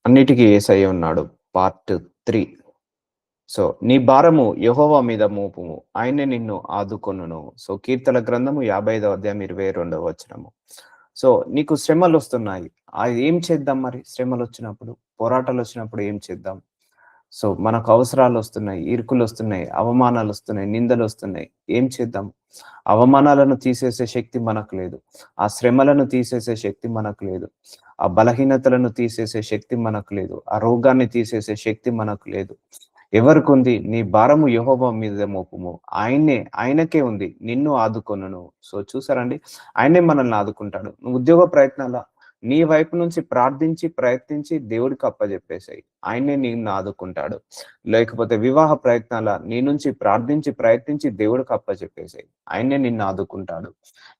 అన్నిటికి యేసయ్య ఉన్నాడు. Part 3. So, నీ భారము యెహోవా మీద మోపుము. ఆయనే నిన్ను ఆదుకొనును. సో, కీర్తన గ్రంథము 55వ అధ్యాయం 22వ వచనము. సో, నీకు శ్రమలొస్తున్నాయి. ఏం చేద్దాం మరి శ్రమలొచ్చినప్పుడు? పోరాటాలొచ్చినప్పుడు ఏం చేద్దాం? సో, మనకు అవసరాలొస్తున్నాయి, ఇరుకులొస్తున్నాయి, అవమానాలొస్తున్నాయి, నిందలొస్తున్నాయి. ఏం చేద్దాం? అవమానాలను తీసేసే శక్తి మనకు లేదు. ఆ శ్రమలను తీసేసే శక్తి మనకు లేదు. ఆ బలహీనతలను తీసేసే శక్తి మనకు లేదు. ఆ రోగాన్ని తీసేసే శక్తి మనకు లేదు. ఎవరికుంది? నీ భారము యెహోవా మీద మోపుము. ఆయనకే ఉంది. నిన్ను ఆదుకొనును. సో, చూసారండి? ఆయనే మనల్ని ఆదుకుంటాడు. నువ్వు ఉద్యోగ ప్రయత్నాల నీ వైపు నుంచి ప్రార్థించి, ప్రయత్నించి దేవుడికి అప్పజెప్పేసేయి. ఆయనే నిన్ను ఆదుకుంటాడు. లేకపోతే వివాహ ప్రయత్నాల నీ నుంచి ప్రార్థించి, ప్రయత్నించి దేవుడికి అప్పజెప్పేసేయి. ఆయనే నిన్ను ఆదుకుంటాడు.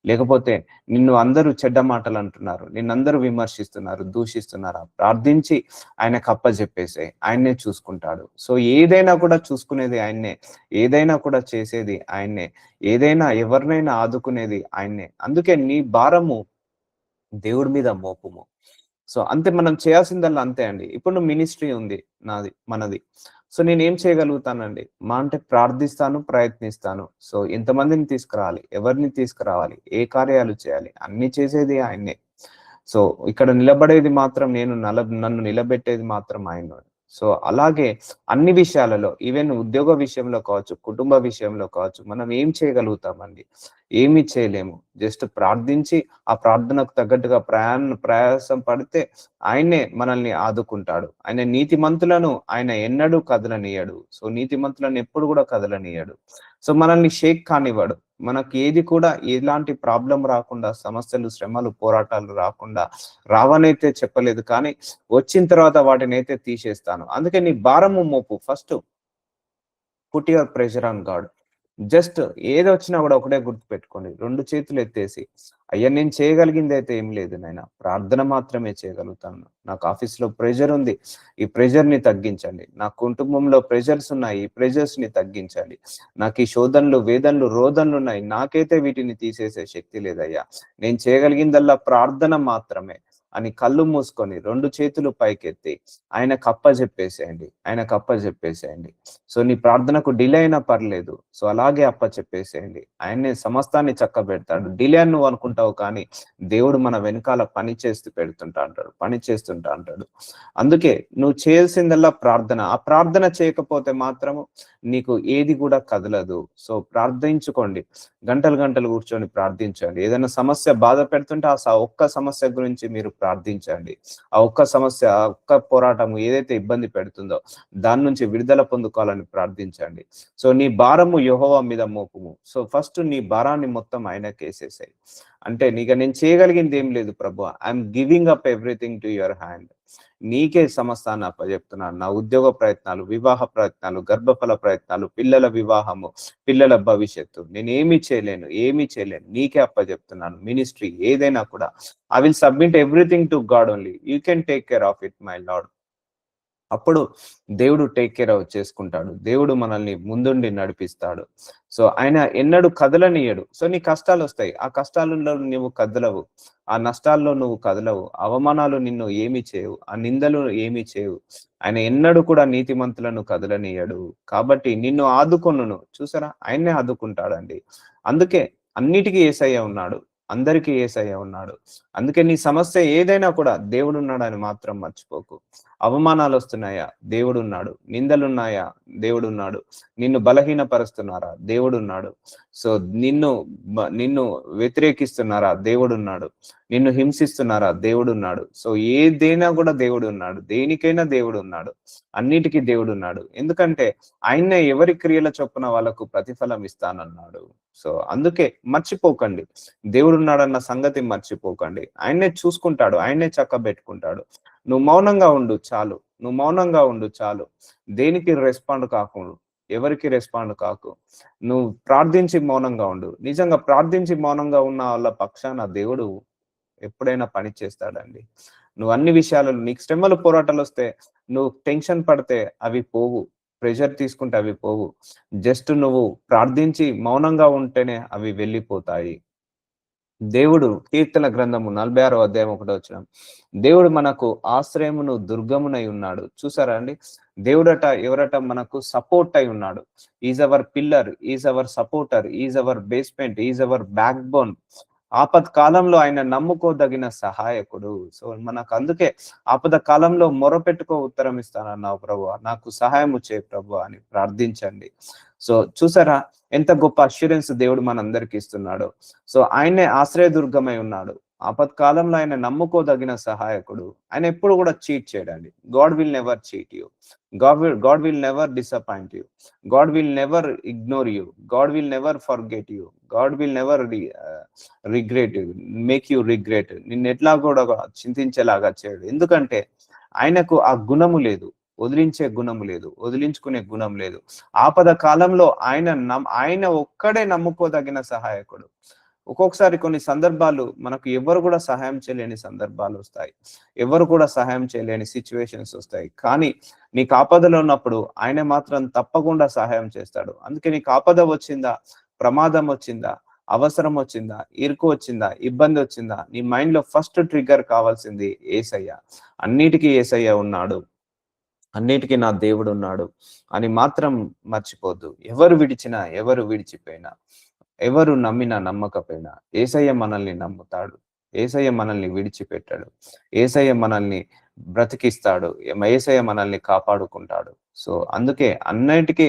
లేకపోతే నిన్ను అందరూ చెడ్డ మాటలంటున్నారు. నిన్నందరూ విమర్శిస్తున్నారు, దూషిస్తున్నారా? ప్రార్థించి ఆయనకు అప్పజెప్పేసేయి. ఆయన్నే చూసుకుంటాడు. సో, ఏదైనా కూడా చూసుకునేది ఆయన్నే. ఏదైనా కూడా చేసేది ఆయన్నే. ఏదైనా ఎవరినైనా ఆదుకునేది ఆయన్నే. అందుకే నీ భారము దేవుడి మీద మోపుము. సో, అంతే మనం చేయాల్సిందల్లా అంతే అండి. ఇప్పుడు నువ్వు మినిస్ట్రీ ఉంది మనది. సో, నేనేం చేయగలుగుతానండి? అంటే ప్రార్థిస్తాను, ప్రయత్నిస్తాను. సో, ఎంతమందిని తీసుకురావాలి? ఎవరిని తీసుకురావాలి? ఏ కార్యాలు చేయాలి? అన్నీ చేసేది ఆయన్నే. సో, ఇక్కడ నిలబడేది మాత్రం నన్ను నిలబెట్టేది మాత్రం ఆయన. సో, అలాగే అన్ని విషయాలలో ఈవెన్ ఉద్యోగ విషయంలో కావచ్చు, కుటుంబ విషయంలో కావచ్చు, మనం ఏం చేయగలుగుతామండి? ఏమి చేయలేము. జస్ట్ ప్రార్థించి, ఆ ప్రార్థనకు తగ్గట్టుగా ప్రయాసం పడితే ఆయన్నే మనల్ని ఆదుకుంటాడు. ఆయన ఎన్నడూ కదలనీయడు. సో, నీతిమంతులను ఎప్పుడు గూడా కదలనీయడు. సో, మనల్ని షేక్ కానివ్వడు. మనకి ఏది కూడా ఎలాంటి ప్రాబ్లమ్ రాకుండా, సమస్యలు, శ్రమలు, పోరాటాలు రాకుండా రావనైతే చెప్పలేదు. కానీ వచ్చిన తర్వాత వాటినైతే తీసేస్తాను. అందుకే నీ భారము మోపు. Put your pressure on God. Just ఏదొచ్చినా గూడా ఒకటే గుర్తుపెట్టుకోండి. 2 చేతులు ఎత్తేసి, అయ్యా! నేను చేయగలిగిందైతే ఏం లేదు నాయన. ప్రార్థన మాత్రమే చేయగలుగుతాను. నాకు ఆఫీస్‌లో ప్రెషర్ ఉంది. ఈ ప్రెషర్‌ని తగ్గించండి. నా కుటుంబంలో ప్రెషర్స్ ఉన్నాయి. ఈ ప్రెషర్స్‌ని తగ్గించండి. నాకు ఈ శోధనలు, వేదనలు, రోదనలున్నాయి. నాకైతే వీటిని తీసేసే శక్తి లేదయ్యా. నేను చేయగలిగిందల్లా ప్రార్థన మాత్రమే అని కళ్ళు మూసుకొని 2 చేతులు పైకెత్తి ఆయనకప్పజెప్పేసేయండి. సో, నీ ప్రార్థనకు డిలే అయినా పర్లేదు. సో, అలాగే అప్పచెప్పేసేయండి. ఆయన్నే సమస్తాన్ని చక్కబెడతాడు. డిలే అని నువ్వు అనుకుంటావు కానీ, దేవుడు మన వెనకాల పని చేస్తూ పెడుతుంటా అంటాడు. పని చేస్తుంటా అంటాడు. అందుకే నువ్వు చేయాల్సిందల్లా ప్రార్థన. ఆ ప్రార్థన చేయకపోతే మాత్రము నీకు ఏది కూడా కదలదు. సో, ప్రార్థించుకోండి. గంటలు, గంటలు కూర్చొని ప్రార్థించండి. ఏదైనా సమస్య బాధ పెడుతుంటే ఒక్క సమస్య గురించి మీరు ప్రార్థించండి. ఆ ఒక్క పోరాటం ఏదైతే ఇబ్బంది పెడుతుందో దాని నుంచి విడుదల పొందుకోవాలని ప్రార్థించండి. సో, నీ భారము యెహోవా మీద మోపుము. సో, ఫస్ట్ నీ భారాన్ని మొత్తం ఆయనకేసేసేయి. అంటే నేను చేయగలిగింది ఏం లేదు ప్రభువా. I'm giving up everything to your hand. నీకే సమస్తాన్ని అప్పజెప్తున్నాను. నా ఉద్యోగ ప్రయత్నాలు, వివాహ ప్రయత్నాలు, గర్భఫల ప్రయత్నాలు, పిల్లల వివాహము, పిల్లల భవిష్యత్తు. ఏమీ చేయలేను. నీకే అప్పజెప్తున్నాను. మినిస్ట్రీ ఏదైనా కూడా. I will submit everything to God only. You can take care of it my lord. అప్పుడు దేవుడు టేక్ కేర్ చేసుకుంటాడు. దేవుడు మనల్ని ముందుండి నడిపిస్తాడు. సో, ఆయన ఎన్నడూ కదలనీయడు. సో, నీ కష్టాలొస్తాయి. ఆ కష్టాలలో నువ్వు కదలవు. ఆ నష్టాల్లో నువ్వు కదలవు. అవమానాలు నిన్ను ఏమి చేయవు. ఆ నిందలు ఏమి చేయవు. ఆయన ఎన్నడూ కూడా నీతిమంతులను కదలనీయడు. కాబట్టి నిన్ను ఆదుకొనును. చూసారా? ఆయన్నే ఆదుకుంటాడండి. అందుకే అన్నిటికి యేసయ్య ఉన్నాడు. అందరికీ యేసయ్య ఉన్నాడు. అందుకే నీ సమస్య ఏదైనా కూడా దేవుడున్నాడని మాత్రం మర్చిపోకు. అవమానాలొస్తున్నాయా? దేవుడున్నాడు. నిందలున్నాయా? దేవుడున్నాడు. నిన్ను బలహీనపరుస్తున్నారా? దేవుడున్నాడు. సో, నిన్ను వ్యతిరేకిస్తున్నారా? దేవుడున్నాడు. నిన్ను హింసిస్తున్నారా? దేవుడున్నాడు. సో, ఏదైనా గూడా దేవుడున్నాడు. దేనికైనా దేవుడున్నాడు. అన్నిటికి దేవుడున్నాడు. ఎందుకంటే ఆయన్నే ఎవరి క్రియల చొప్పున వాళ్ళకు ప్రతిఫలం ఇస్తానన్నాడు. సో, అందుకే మర్చిపోకండి. దేవుడున్నాడన్న సంగతి మర్చిపోకండి. ఆయన్నే చూసుకుంటాడు. ఆయన్నే చక్కబెట్టుకుంటాడు. నువ్వు మౌనంగా ఉండు చాలు. దేనికి రెస్పాండ్ కాకు. ఎవరికి రెస్పాండ్ కాకు. నువ్వు ప్రార్థించి మౌనంగా ఉండు. నిజంగా ప్రార్థించి మౌనంగా ఉన్న వాళ్ళ పక్షాన దేవుడు ఎప్పుడైనా పని చేస్తాడండి. నువ్వు అన్ని విషయాలలో నీకు శ్రమలు, పోరాటాలొస్తే నువ్వు టెన్షన్ పడితే అవి పోవు. ప్రెషర్ తీసుకుంటే అవి పోవు. జస్ట్ నువ్వు ప్రార్థించి మౌనంగా ఉంటేనే అవి వెళ్ళిపోతాయి. దేవుడు కీర్తన గ్రంథము 46వ అధ్యాయం 1వ వచనం. దేవుడు మనకు ఆశ్రయమును దుర్గమునై ఉన్నాడు. చూసారా అండి? దేవుడట ఎవరట మనకు సపోర్ట్ అయి ఉన్నాడు. Is our pillar, is our supporter, is our basement, is our backbone. ఆపత్ కాలంలో ఆయన నమ్ముకోదగిన సహాయకుడు. సో మనకు అందుకే ఆపద కాలంలో మొరపెట్టుకో ఉత్తరం ఇస్తానన్నావు ప్రభువా. నాకు సహాయము చేయి ప్రభువా అని ప్రార్థించండి. సో చూసారా ఎంత గొప్ప అష్యూరెన్స్ దేవుడు మనందరికి ఇస్తున్నాడో. సో ఆయనే ఆశ్రయదుర్గమై ఉన్నాడు. ఆపత్కాలంలో ఆయన నమ్ముకోదగిన సహాయకుడు. ఆయన ఎప్పుడు కూడా చీట్ చేయడండి. God will never cheat you. God will never disappoint you. God will never ignore you. God will never forget you. God will never regret you, make you regret. నిన్ను ఎట్లా కూడా చింతించేలాగా చేయడు. ఎందుకంటే ఆయనకు ఆ గుణము లేదు. వదిలించే గుణము లేదు. వదిలించుకునే గుణం లేదు. ఆపద కాలంలో ఆయన ఒక్కడే నమ్ముకోదగిన సహాయకుడు. ఒక్కొక్కసారి కొన్ని సందర్భాలు మనకు ఎవరు కూడా సహాయం చేయలేని సందర్భాలు వస్తాయి. ఎవరు కూడా సహాయం చేయలేని సిచ్యువేషన్స్ వస్తాయి. కానీ నీకు ఆపదలో ఉన్నప్పుడు ఆయన మాత్రం తప్పకుండా సహాయం చేస్తాడు. అందుకే నీకు ఆపద వచ్చిందా, ప్రమాదం వచ్చిందా, అవసరం వచ్చిందా, ఇరుకు వచ్చిందా, ఇబ్బంది వచ్చిందా, నీ మైండ్ లో ఫస్ట్ ట్రిగ్గర్ కావాల్సింది యేసయ్య. అన్నిటికీ యేసయ్య ఉన్నాడు. అన్నిటికీ నా దేవుడు ఉన్నాడు అని మాత్రం మర్చిపోద్దు. ఎవరు విడిచినా, ఎవరు విడిచిపోయినా, ఎవరు నమ్మినా నమ్మకపోయినా యేసయ్య మనల్ని నమ్ముతాడు. యేసయ్య మనల్ని విడిచిపెట్టాడు. యేసయ్య మనల్ని బ్రతికిస్తాడు. యేసయ్య మనల్ని కాపాడుకుంటాడు. సో అందుకే అన్నిటికీ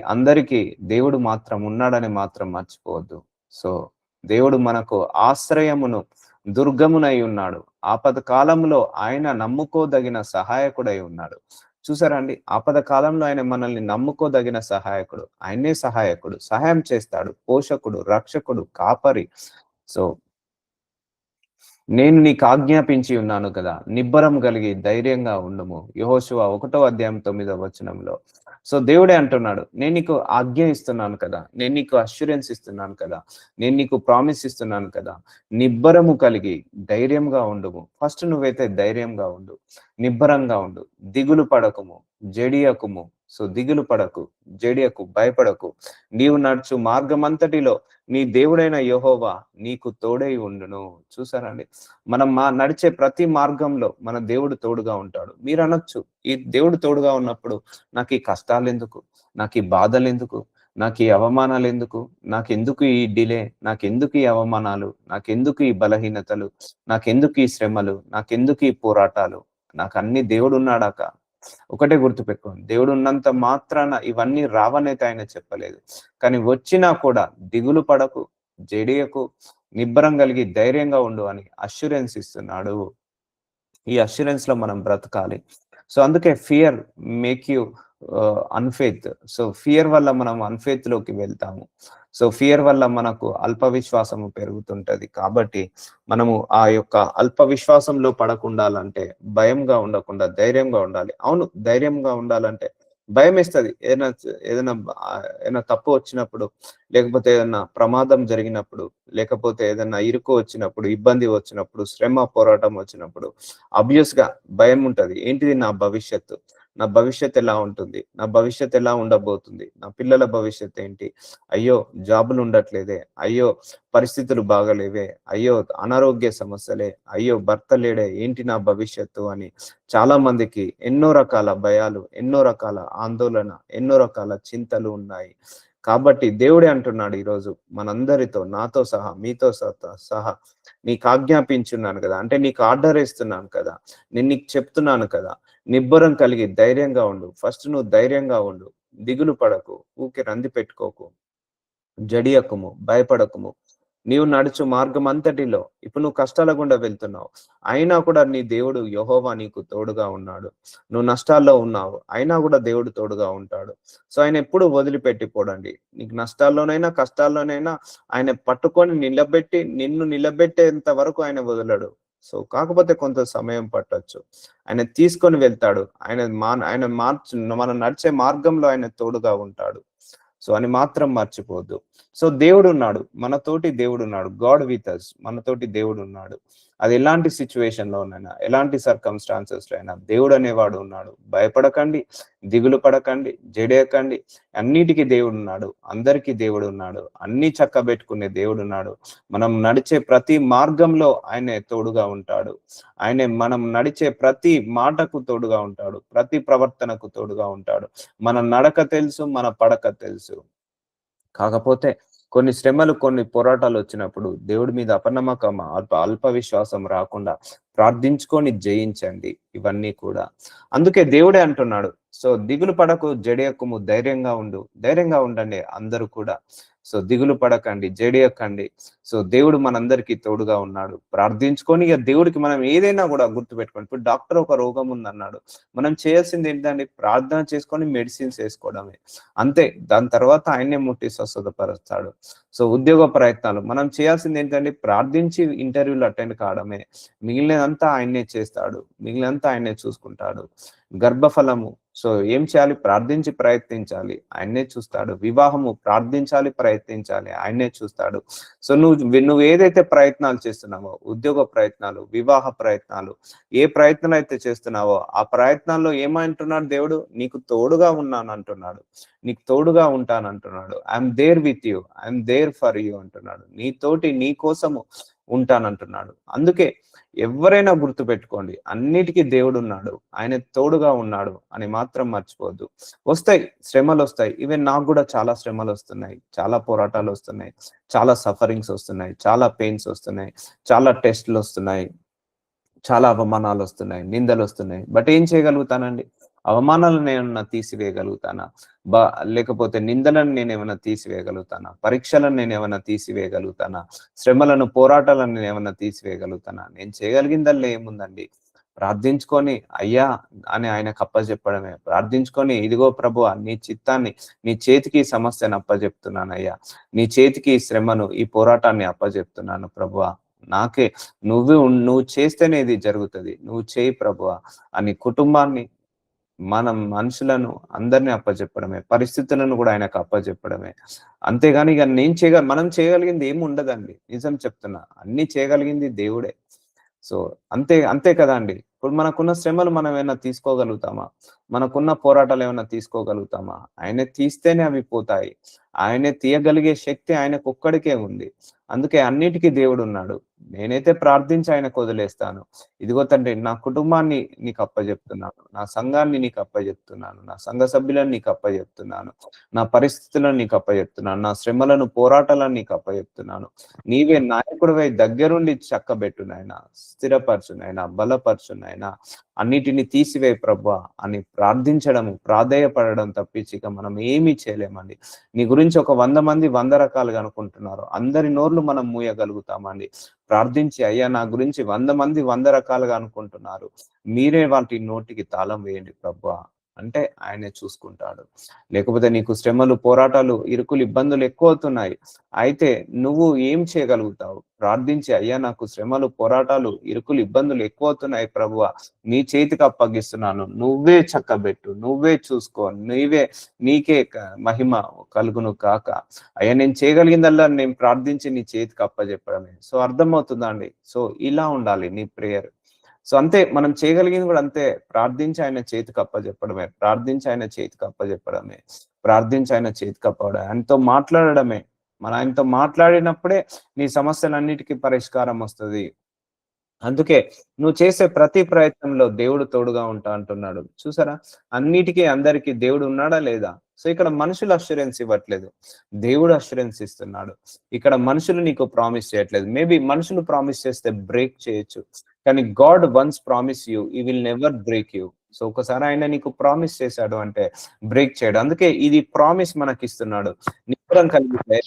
అందరికీ దేవుడు మాత్రం ఉన్నాడని మాత్రం మర్చిపోవద్దు. సో దేవుడు మనకు ఆశ్రయమును దుర్గమునై ఉన్నాడు. ఆపద కాలంలో ఆయన నమ్ముకోదగిన సహాయకుడై ఉన్నాడు. చూసారా అండి? ఆపద కాలంలో ఆయన మనల్ని నమ్ముకోదగిన సహాయకుడు. ఆయనే సహాయకుడు. సహాయం చేస్తాడు. పోషకుడు, రక్షకుడు, కాపరి. సో నేను నీకు ఆజ్ఞాపించి ఉన్నాను కదా, నిబ్బరం కలిగి ధైర్యంగా ఉండుము. యెహోషువ 1వ అధ్యాయం 9వ వచనంలో. సో దేవుడే అంటున్నాడు, నేను నీకు ఆజ్ఞ ఇస్తున్నాను కదా, నేను నీకు అష్యూరెన్స్ ఇస్తున్నాను కదా, నేను నీకు ప్రామిస్ ఇస్తున్నాను కదా, నిబ్బరము కలిగి ధైర్యంగా ఉండుము. ఫస్ట్ నువ్వైతే ధైర్యంగా ఉండు, నిబ్బరంగా ఉండు, దిగులు పడకుము, జడియకుము. సో దిగులు పడకు, జడియకు, భయపడకు. నీవు నడుచు మార్గమంతటిలో నీ దేవుడైన యెహోవా నీకు తోడై ఉండును. చూసారండి? మనం నడిచే ప్రతి మార్గంలో మన దేవుడు తోడుగా ఉంటాడు. మీరు అనొచ్చు, ఈ దేవుడు తోడుగా ఉన్నప్పుడు నాకు ఈ కష్టాలు ఎందుకు, నాకు ఈ బాధలు ఎందుకు, నాకు ఈ అవమానాలు ఎందుకు, నాకెందుకు ఈ డిలే, నాకెందుకు ఈ అవమానాలు, నాకెందుకు ఈ బలహీనతలు, నాకెందుకు ఈ శ్రమలు, నాకెందుకు ఈ పోరాటాలు, నాకు అన్ని దేవుడు ఉన్నాడాక. ఒకటే గుర్తుపెట్టుకోండి, దేవుడు ఉన్నంత మాత్రాన ఇవన్నీ రావనైతే ఆయన చెప్పలేదు. కానీ వచ్చినా కూడా దిగులు పడకు, జడియకు, నిబ్బరం కలిగి ధైర్యంగా ఉండు అని అష్యూరెన్స్ ఇస్తున్నాడు. ఈ అష్యూరెన్స్ లో మనం బ్రతకాలి. సో అందుకే fear make you unfaith. So fear వల్ల మనం అన్ఫెయిత్ లోకి వెళ్తాము. సో ఫియర్ వల్ల మనకు అల్ప విశ్వాసము పెరుగుతుంటది. కాబట్టి మనము ఆ యొక్క అల్ప విశ్వాసంలో పడకుండాలంటే భయంగా ఉండకుండా ధైర్యంగా ఉండాలి. అవును, ధైర్యంగా ఉండాలంటే భయం వేస్తది. ఏదైనా తప్పు వచ్చినప్పుడు, లేకపోతే ఏదైనా ప్రమాదం జరిగినప్పుడు, లేకపోతే ఏదైనా ఇరుకు వచ్చినప్పుడు, ఇబ్బంది వచ్చినప్పుడు, శ్రమ పోరాటం వచ్చినప్పుడు ఆబ్వియస్ గా భయం ఉంటది. ఏంటిది? నా భవిష్యత్తు. నా భవిష్యత్ ఎలా ఉంటుంది? నా భవిష్యత్ ఎలా ఉండబోతుంది? నా పిల్లల భవిష్యత్ ఏంటి? అయ్యో జాబులు ఉండట్లేదే, అయ్యో పరిస్థితులు బాగలేవే, అయ్యో అనారోగ్య సమస్యలే, అయ్యో భర్త లేడే, ఏంటి నా భవిష్యత్తు అని చాలా మందికి ఎన్నో రకాల భయాలు, ఎన్నో రకాల ఆందోళన, ఎన్నో రకాల చింతలు ఉన్నాయి. కాబట్టి దేవుడే అంటున్నాడు ఈరోజు మనందరితో, నాతో సహా, మీతో సహా నీకు ఆజ్ఞాపించున్నాను కదా, అంటే నీకు ఆర్డర్ ఇస్తున్నాను కదా, నేను నీకు చెప్తున్నాను కదా, నిబ్బరం కలిగి ధైర్యంగా ఉండు. ఫస్ట్ నువ్వు ధైర్యంగా ఉండు. దిగులు పడకు, ఊకే రంది పెట్టుకోకు, జడియకుము, భయపడకుము. నీవు నడుచు మార్గం అంతటిలో ఇప్పుడు నువ్వు కష్టాల గుండా వెళ్తున్నావు, అయినా కూడా నీ దేవుడు యెహోవా నీకు తోడుగా ఉన్నాడు. నువ్వు నష్టాల్లో ఉన్నావు, అయినా కూడా దేవుడు తోడుగా ఉంటాడు. సో ఆయన ఎప్పుడు వదిలిపెట్టిపోడండి. నీకు నష్టాల్లోనైనా కష్టాల్లోనైనా ఆయన పట్టుకొని నిన్ను నిలబెట్టేంత వరకు ఆయన వదలడు. సో కాకపోతే కొంత సమయం పట్టొచ్చు. ఆయన తీసుకొని వెళ్తాడు. ఆయన మనం నడిచే మార్గంలో ఆయన తోడుగా ఉంటాడు. సో అని మాత్రం మర్చిపోవద్దు. సో దేవుడు ఉన్నాడు, మనతోటి దేవుడు ఉన్నాడు. గాడ్ విత్ అస్, మనతోటి దేవుడు ఉన్నాడు. అది ఎలాంటి సిచ్యువేషన్ లోనైనా, ఎలాంటి సర్కమ్స్టాన్సెస్ లో అయినా దేవుడు అనేవాడు ఉన్నాడు. భయపడకండి, దిగులు పడకండి, జడేయకండి. అన్నిటికీ దేవుడున్నాడు. అందరికీ దేవుడున్నాడు. అన్నీ చక్కబెట్టుకునే దేవుడున్నాడు. మనం నడిచే ప్రతి మార్గంలో ఆయనే తోడుగా ఉంటాడు. ఆయనే మనం నడిచే ప్రతి మాటకు తోడుగా ఉంటాడు. ప్రతి ప్రవర్తనకు తోడుగా ఉంటాడు. మన నడక తెలుసు, మన పడక తెలుసు. కాకపోతే కొన్ని శ్రమలు, కొన్ని పోరాటాలొచ్చినప్పుడు దేవుడి మీద అపనమ్మకం, అల్ప విశ్వాసం రాకుండా ప్రార్థించుకొని జయించండి ఇవన్నీ కూడా. అందుకే దేవుడే అంటున్నాడు. సో, దిగులు పడకు, జడియకుము, ధైర్యంగా ఉండు. ధైర్యంగా ఉండండి అందరూ కూడా. సో, దిగులు పడకండి, జడియకండి. సో, దేవుడు మనందరికీ తోడుగా ఉన్నాడు. ప్రార్థించుకొని ఇగ దేవుడికి మనం ఏదైనా గూడా గుర్తుపెట్టుకోండి. ఇప్పుడు డాక్టర్ ఒక రోగం ఉందన్నాడు. మనం చేయాల్సింది ఏంటండి? ప్రార్థన చేసుకొని మెడిసిన్స్ ఏసుకోవడమే. అంతే. దాని తర్వాత ఆయన్నే ముట్టి స్వస్థతపరుస్తాడు. సో, ఉద్యోగ ప్రయత్నాలు మనం చేయాల్సింది ఏంటంటే ప్రార్థించి ఇంటర్వ్యూలు అటెండ్ కావడమే. మిగిలినదంతా ఆయన్నే చేస్తాడు. మిగిలినంతా ఆయన్నే చూసుకుంటాడు. గర్భఫలము సో, ఏం చేయాలి? ప్రార్థించి ప్రయత్నించాలి. ఆయన్నే చూస్తాడు. వివాహము ప్రార్థించాలి, ప్రయత్నించాలి. ఆయన్నే చూస్తాడు. సో, నువ్వు ఏదైతే ప్రయత్నాలు చేస్తున్నావో, ఉద్యోగ ప్రయత్నాలు, వివాహ ప్రయత్నాలు, ఏ ప్రయత్నాలైతే చేస్తున్నావో, ఆ ప్రయత్నాల్లో ఏమంటున్నాడు దేవుడు? నీకు తోడుగా ఉన్నానంటున్నాడు. నీకు తోడుగా ఉంటానంటున్నాడు. I'm there with you. I'm there for you అంటున్నాడు. నీతోటి నీ కోసము ఉంటానంటున్నాడు. అందుకే ఎవ్వరైనా గుర్తుపెట్టుకోండి. అన్నిటికీ దేవుడున్నాడు. ఆయన తోడుగా ఉన్నాడు అని మాత్రం మర్చిపోవద్దు. వస్తాయి, శ్రమలొస్తాయి. ఈవెన్ నాకు గూడా చాలా శ్రమలొస్తున్నాయి. చాలా పోరాటాలొస్తున్నాయి. చాలా సఫరింగ్స్ ఒస్తున్నాయి. చాలా పెయిన్స్ ఒస్తున్నాయి. చాలా టెస్ట్‌లొస్తున్నాయి. చాలా అవమానాలొస్తున్నాయి. నిందలొస్తున్నాయి. బట్ ఏం చేయగలుగుతానండి? అవమానాలను నేనేమన్నా తీసివేయగలుగుతానా? బ లేకపోతే నిందలను నేనేమన్నా తీసివేయగలుగుతానా? పరీక్షలను నేనేమన్నా తీసివేయగలుగుతానా? శ్రమలను, పోరాటాలను నేనేమన్నా తీసివేయగలుగుతానా? నేను చేయగలిగిందల్లా ఏముందండి? ప్రార్థించుకొని అయ్యా! అని ఆయనకు అప్పజెప్పడమే. ప్రార్థించుకొని ఇదిగో ప్రభువా నీ చిత్తాన్ని నీ చేతికి ఈ సమస్యను అప్పజెప్తున్నానయ్యా. నీ చేతికి ఈ శ్రమను, ఈ పోరాటాన్ని అప్పజెప్తున్నాను ప్రభువా. నాకే నువ్వు చేస్తేనే ఇది జరుగుతది. నువ్వు చేయి ప్రభువా అని కుటుంబాన్ని, మనం మనుషులను అందరిని అప్పజెప్పడమే. పరిస్థితులను గూడా ఆయనకు అప్పజెప్పడమే. అంతేగాని ఇగ మనం చేయగలిగింది ఏముండదండి. నిజం చెప్తున్నా. అన్నీ చేయగలిగింది దేవుడే. సో, అంతే అంతే కదండీ! ఇప్పుడు మనకున్న శ్రమలు మనం ఏమైనా తీసుకోగలుగుతామా? మనకున్న పోరాటాలేమన్నా తీసుకోగలుగుతామా? ఆయనే తీస్తేనే అవి పోతాయి. ఆయనే తీయగలిగే శక్తి ఆయనకొక్కడికే ఉంది. అందుకే అన్నిటికి దేవుడున్నాడు. నేనైతే ప్రార్థించి ఆయనకొదిలేస్తాను. ఇదిగో తండ్రి నా కుటుంబాన్ని నీకప్పజెప్తున్నాను. నా సంఘాన్ని నీకప్పజెప్తున్నాను. నా సంఘ సభ్యులను నీకప్పజెప్తున్నాను. నా పరిస్థితులను నీకప్పజెప్తున్నాను. నా శ్రమలను, పోరాటాలను నీకప్పజెప్తున్నాను. నీవే నాయకుడివై దగ్గరుండి చక్కబెట్టు నాయనా. స్థిరపరచు నాయనా. బలపరచు నాయనా. అన్నిటిని తీసివేయి ప్రభువా అని ప్రార్థించడము, ప్రాధేయపడడం తప్పించి ఇక మనం ఏమీ చేయలేమండి. నీ గురించి ఒక 100 మంది 100 రకాలుగా అనుకుంటున్నారు. అందరి నోర్లు మనం మూయగలుగుతామండి. ప్రార్థించి అయ్యా నా గురించి 100 మంది 100 రకాలుగా అనుకుంటున్నారు. మీరే వాటి నోటికి తాళం వేయండి ప్రభువా అంటే ఆయనే చూసుకుంటాడు. లేకపోతే నీకు శ్రమలు, పోరాటాలు, ఇరుకులు, ఇబ్బందులు ఎక్కువవుతున్నాయి. అయితే నువ్వు ఏం చేయగలుగుతావు? ప్రార్థించి అయ్యా నాకు శ్రమలు, పోరాటాలు, ఇరుకులు, ఇబ్బందులు ఎక్కువవుతున్నాయి ప్రభువా. నీ చేతికి అప్పగిస్తున్నాను. నువ్వే చక్కబెట్టు. నువ్వే చూసుకో. నీకే మహిమ కలుగును కాక. అయ్యా నేను చేయగలిగిందల్లా నేను ప్రార్థించి నీ చేతికి అప్పజెప్పడమే. సో అర్థమవుతుందా అండి? సో ఇలా ఉండాలి నీ ప్రేయర్. సో అంతే మనం చేయగలిగింది కూడా అంతే. ప్రార్థించి ఆయన చేతికి అప్పజెప్పడమే. ప్రార్థించి ఆయన చేతికి అప్పజెప్పడమే. ప్రార్థించి ఆయన చేతికి అప్పడం. ఆయనతో మాట్లాడడమే. ఆయనతో మాట్లాడినప్పుడే నీ సమస్యలన్నిటికీ పరిష్కారం వస్తది. అందుకే నువ్వు చేసే ప్రతి ప్రయత్నంలో దేవుడు తోడుగా ఉంటా అంటున్నాడు. చూసారా? అన్నిటికి అందరికి దేవుడు ఉన్నాడా? లేదా? సో ఇక్కడ మనుషులు అష్యూరెన్స్ ఇవ్వట్లేదు. దేవుడు అష్యూరెన్స్ ఇస్తున్నాడు. ఇక్కడ మనుషులు నీకు ప్రామిస్ చేయట్లేదు. మేబీ మనుషులు ప్రామిస్ చేస్తే బ్రేక్ చేయొచ్చు. కానీ God once promise you, he will never break you. So ఒకసారి ఆయన నీకు ప్రామిస్ చేశాడు అంటే బ్రేక్ చేయడు. అందుకే ఇది ప్రామిస్ మనకిస్తున్నాడు. నిబ్బరం కలిగి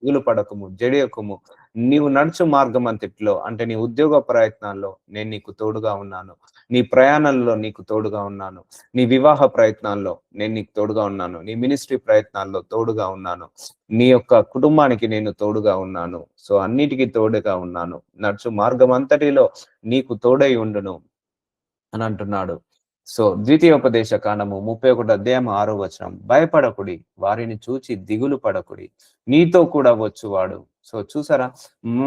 దిగులు పడకము, జడియకుము. నీవు నడుచు మార్గం అంతటిలో అంటే నీ ఉద్యోగ ప్రయత్నాల్లో నేను నీకు తోడుగా ఉన్నాను. నీ ప్రయాణంలో నీకు తోడుగా ఉన్నాను. నీ వివాహ ప్రయత్నాల్లో నేను నీకు తోడుగా ఉన్నాను. నీ మినిస్ట్రీ ప్రయత్నాల్లో తోడుగా ఉన్నాను. నీ యొక్క కుటుంబానికి నేను తోడుగా ఉన్నాను. సో అన్నిటికీ తోడుగా ఉన్నాను. నడుచు మార్గం అంతటిలో నీకు తోడై ఉండును అని అంటున్నాడు. సో ద్వితీయోపదేశ కాండము 31 అధ్యాయం 6వ వచనం. భయపడకుడి, వారిని చూచి దిగులు పడకుడి. నీతో కూడా వచ్చువాడు సో చూసారా?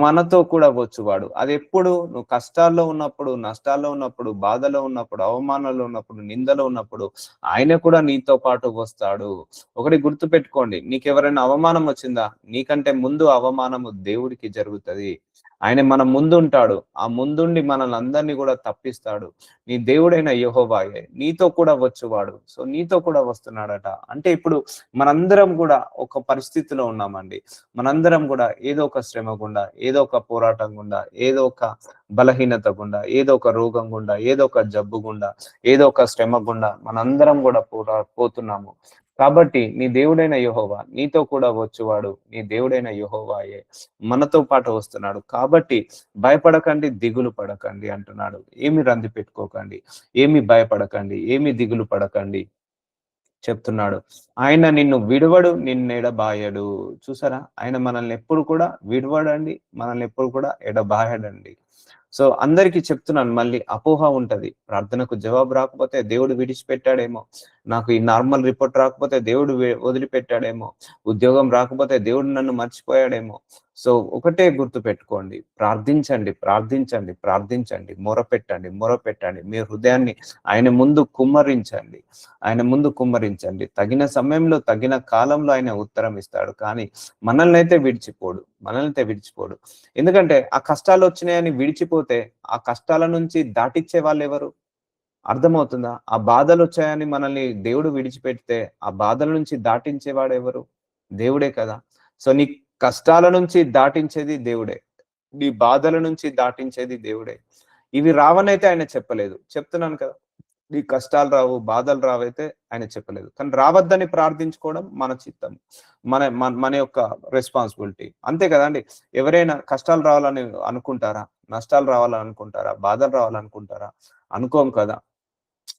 మనతో కూడా వచ్చువాడు. అదెప్పుడు నువ్వు కష్టాల్లో ఉన్నప్పుడు, నష్టాల్లో ఉన్నప్పుడు, బాధలో ఉన్నప్పుడు, అవమానాల్లో ఉన్నప్పుడు, నిందలో ఉన్నప్పుడు ఆయన కూడా నీతో పాటు వస్తాడు. ఒకటి గుర్తుపెట్టుకోండి. నీకెవరైనా అవమానం వచ్చిందా? నీకంటే ముందు అవమానము దేవుడికి జరుగుతది. ఆయన మన ముందుంటాడు. ఆ ముందుండి మనల్నందరిని గూడా తప్పిస్తాడు. నీ దేవుడైన యెహోవాయే నీతో కూడా వచ్చువాడు. సో నీతో కూడా వస్తున్నాడట. అంటే ఇప్పుడు మనందరం గూడా ఒక పరిస్థితిలో ఉన్నామండి. మనందరం గూడా ఏదో ఒక శ్రమ గుండా, ఏదో ఒక పోరాటం గుండా, ఏదో ఒక బలహీనత గుండా, ఏదో ఒక రోగం గుండా, ఏదో ఒక జబ్బు గుండా, ఏదో ఒక శ్రమ గుండా మనందరం గూడా పోతున్నాము. కాబట్టి నీ దేవుడైన యెహోవా నీతో కూడా వచ్చువాడు. నీ దేవుడైన యెహోవాయే మనతో పాటు వస్తున్నాడు. కాబట్టి భయపడకండి, దిగులు పడకండి అంటున్నాడు. ఏమి రంది పెట్టుకోకండి, ఏమి భయపడకండి, ఏమి దిగులు పడకండి చెప్తున్నాడు. ఆయన నిన్ను విడువడు, నిన్నెడబాయడు. చూసారా? ఆయన మనల్ని ఎప్పుడు కూడా విడవడండి. మనల్ని ఎప్పుడు కూడా ఎడబాయడండి. సో అందరికీ చెప్తున్నాను మళ్ళీ అపోహ ఉంటది. ప్రార్థనకు జవాబు రాకపోతే దేవుడు విడిచిపెట్టాడేమో. నాకు ఈ నార్మల్ రిపోర్ట్ రాకపోతే దేవుడు వదిలిపెట్టాడేమో. ఉద్యోగం రాకపోతే దేవుడు నన్ను మర్చిపోయాడేమో. సో ఒకటే గుర్తుపెట్టుకోండి. ప్రార్థించండి, ప్రార్థించండి, ప్రార్థించండి. మొరపెట్టండి, మొరపెట్టండి. మీ హృదయాన్ని ఆయన ముందు కుమ్మరించండి. ఆయన ముందు కుమ్మరించండి. తగిన సమయంలో, తగిన కాలంలో ఆయన ఉత్తరం ఇస్తాడు. కానీ మనల్నైతే విడిచిపోడు. మనల్నైతే విడిచిపోడు. ఎందుకంటే ఆ కష్టాలొచ్చినాయని విడిచిపోతే, ఆ కష్టాల నుంచి దాటిచ్చే వాళ్ళెవరు? అర్థమవుతుందా? ఆ బాధలొచ్చాయని మనల్ని దేవుడు విడిచిపెడితే, ఆ బాధల నుంచి దాటించేవాడెవరు? దేవుడే కదా! సో, నీ కష్టాల నుంచి దాటించేది దేవుడే. నీ బాధల నుంచి దాటించేది దేవుడే. ఇవి రావనైతే ఆయన చెప్పలేదు. చెప్తున్నాను కదా! నీ కష్టాలు రావు, బాధలు రావైతే ఆయన చెప్పలేదు. కానీ రావద్దని ప్రార్థించుకోవడం మన చిత్తం. మన మన మన యొక్క రెస్పాన్సిబిలిటీ. అంతే కదండీ! ఎవరైనా కష్టాలు రావాలని అనుకుంటారా? నష్టాలు రావాలని అనుకుంటారా? బాధలు రావాలనుకుంటారా? అనుకోం కదా!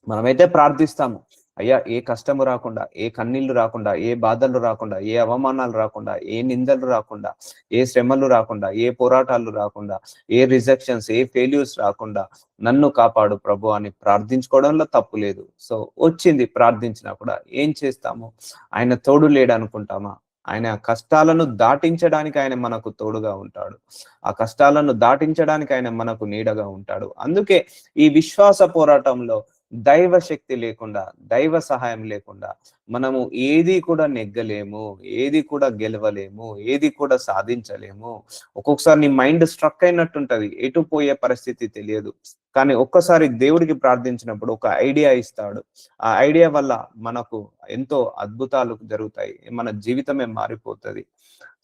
మనమైతే ప్రార్థిస్తాము. అయ్యా! ఏ కష్టము రాకుండా, ఏ కన్నీళ్లు రాకుండా, ఏ బాధలు రాకుండా, ఏ అవమానాలు రాకుండా, ఏ నిందలు రాకుండా, ఏ శ్రమలు రాకుండా, ఏ పోరాటాలు రాకుండా, ఏ రిజెక్షన్స్, ఏ ఫెయిల్యూర్స్ రాకుండా నన్ను కాపాడు ప్రభు అని ప్రార్థించుకోవడంలో తప్పు లేదు. సో, వచ్చింది ప్రార్థించినా కూడా ఏం చేస్తాము? ఆయన తోడు లేడనుకుంటామా? ఆయన కష్టాలను దాటించడానికి ఆయన మనకు తోడుగా ఉంటాడు. ఆ కష్టాలను దాటించడానికి ఆయన మనకు నీడగా ఉంటాడు. అందుకే ఈ విశ్వాస పోరాటంలో దైవ శక్తి లేకుండా, దైవ సహాయం లేకుండా మనము ఏది కూడా నెగ్గలేము, ఏది కూడా గెలవలేము, ఏది కూడా సాధించలేము. ఒక్కొక్కసారి నీ మైండ్ స్ట్రక్ అయినట్టుంటది. ఎటు పోయే పరిస్థితి తెలియదు. కానీ ఒక్కసారి దేవుడికి ప్రార్థించినప్పుడు ఒక ఐడియా ఇస్తాడు. ఆ ఐడియా వల్ల మనకు ఎంతో అద్భుతాలు జరుగుతాయి. మన జీవితమే మారిపోతది.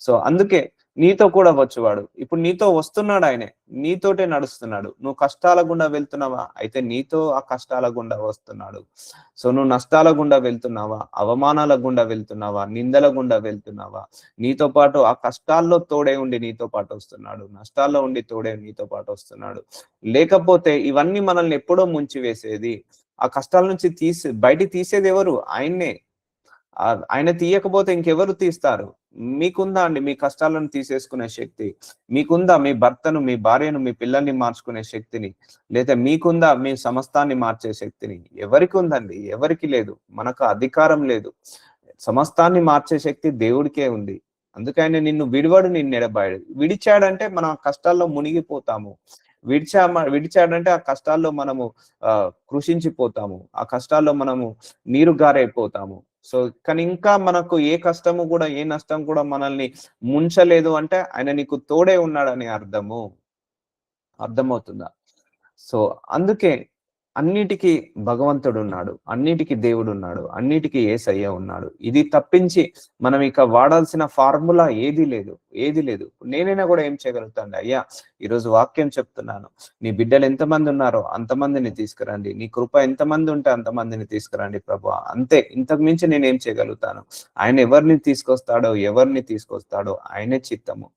సో అందుకే నీతో కూడా వచ్చేవాడు. ఇప్పుడు నీతో వస్తున్నాడు ఆయనే. నీతోటే నడుస్తున్నాడు. నువ్వు కష్టాల గుండా వెళ్తున్నావా? అయితే నీతో ఆ కష్టాల గుండా వస్తున్నాడు. సో నువ్వు నష్టాల గుండా వెళ్తున్నావా? అవమానాల గుండా వెళ్తున్నావా? నిందల గుండా వెళ్తున్నావా? నీతో పాటు ఆ కష్టాల్లో తోడే ఉండి నీతో పాటు వస్తున్నాడు. నష్టాల్లో ఉండి తోడే నీతో పాటు వస్తున్నాడు. లేకపోతే ఇవన్నీ మనల్ని ఎప్పుడో ముంచివేసేది. ఆ కష్టాల నుంచి బయటికి తీసేది ఎవరు? ఆయన్నే. ఆయన తీయకపోతే ఇంకెవరు తీస్తారు? మీకుందా అండి మీ కష్టాలను తీసేసుకునే శక్తి? మీకుందా మీ భర్తను, మీ భార్యను, మీ పిల్లల్ని మార్చుకునే శక్తిని? లేదా మీకుందా మీ సమస్తాన్ని మార్చే శక్తిని? ఎవరికి ఉందండి? ఎవరికి లేదు. మనకు అధికారం లేదు. సమస్తాన్ని మార్చే శక్తి దేవుడికే ఉంది. అందుకని నిన్ను విడివడు, నిన్నెడబాయడు. విడిచాడంటే మనం ఆ కష్టాల్లో మునిగిపోతాము. విడిచాడంటే ఆ కష్టాల్లో మనము కృషించిపోతాము. ఆ కష్టాల్లో మనము నీరు గారైపోతాము. సో, కానీ ఇంకా మనకు ఏ కష్టము గూడా, ఏ నష్టం కూడా మనల్ని ముంచలేదు అంటే ఆయన నీకు తోడే ఉన్నాడని అర్థము. అర్థమవుతుందా? సో, అందుకే అన్నిటికి భగవంతుడున్నాడు. అన్నిటికి దేవుడున్నాడు. అన్నిటికి యేసయ్య ఉన్నాడు. ఇది తప్పించి మనం ఇక వాడాల్సిన ఫార్ములా ఏది లేదు. ఏది లేదు. నేనైనా గూడా ఏం చేయగలుగుతాను? అయ్యా! ఈరోజు వాక్యం చెప్తున్నాను. నీ బిడ్డలు ఎంతమంది ఉన్నారో అంతమందిని తీసుకురండి. నీ కృప ఎంతమంది ఉంటే అంతమందిని తీసుకురండి ప్రభువా. అంతే. ఇంతకు మించి నేనేం చేయగలుగుతాను? ఆయన ఎవరిని తీసుకొస్తాడో, ఎవరిని తీసుకొస్తాడో ఆయనే చిత్తము.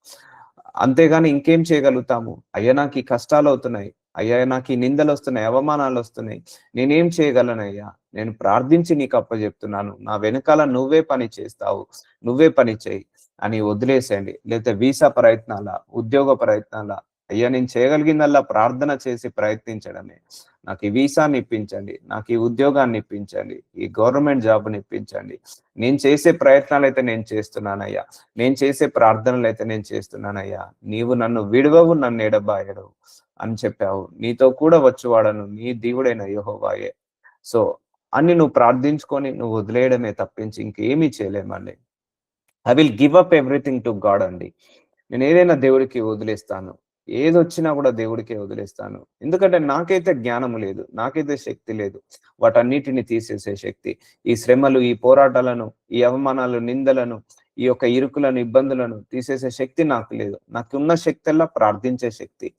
అంతేగాని ఇంకేం చేయగలుగుతాము? అయ్యా! నాకు ఈ కష్టాలవుతున్నాయి. అయ్యా! నాకు ఈ నిందలొస్తున్నాయి, అవమానాలొస్తున్నాయి. నేనేం చేయగలనయ్యా? నేను ప్రార్థించి నీకు అప్పజెప్తున్నాను. నా వెనకాల నువ్వే పని చేస్తావు. నువ్వే పని చెయ్యి అని వదిలేసేయండి. లేతే వీసా ప్రయత్నాలా? ఉద్యోగ ప్రయత్నాలా? అయ్యా నేను చేయగలిగిందల్లా ప్రార్థన చేసి ప్రయత్నించడమే. నాకు ఈ వీసాని ఇప్పించండి. నాకు ఈ ఉద్యోగాన్ని ఇప్పించండి. ఈ గవర్నమెంట్ జాబ్‌ని ఇప్పించండి. నేను చేసే ప్రయత్నాలైతే నేను చేస్తున్నానయ్యా. నేను చేసే ప్రార్థనలైతే నేను చేస్తున్నానయ్యా. నీవు నన్ను విడువవు, నన్ను ఎడబాయవు అని చెప్పావు. నీతో కూడా వచ్చువాడను నీ దేవుడైన యెహోవాయే. సో, అని నువ్వు ప్రార్థించుకొని నువ్వు వదిలేయడమే తప్పించి ఇంకేమీ చేయలేమండి. I will give up everything to God అండి. నేనేదైనా దేవుడికి వదిలేస్తాను. ఏదొచ్చినా గూడా దేవుడికే వదిలేస్తాను. ఎందుకంటే నాకైతే జ్ఞానము లేదు. నాకైతే శక్తి లేదు. వాటన్నిటిని తీసేసే శక్తి. ఈ శ్రమలు, ఈ పోరాటాలను, ఈ అవమానాలు, నిందలను, ఈ యొక్క ఇరుకులను, ఇబ్బందులను తీసేసే శక్తి నాకు లేదు. నాకున్న శక్తల్లా ప్రార్థించే శక్తి.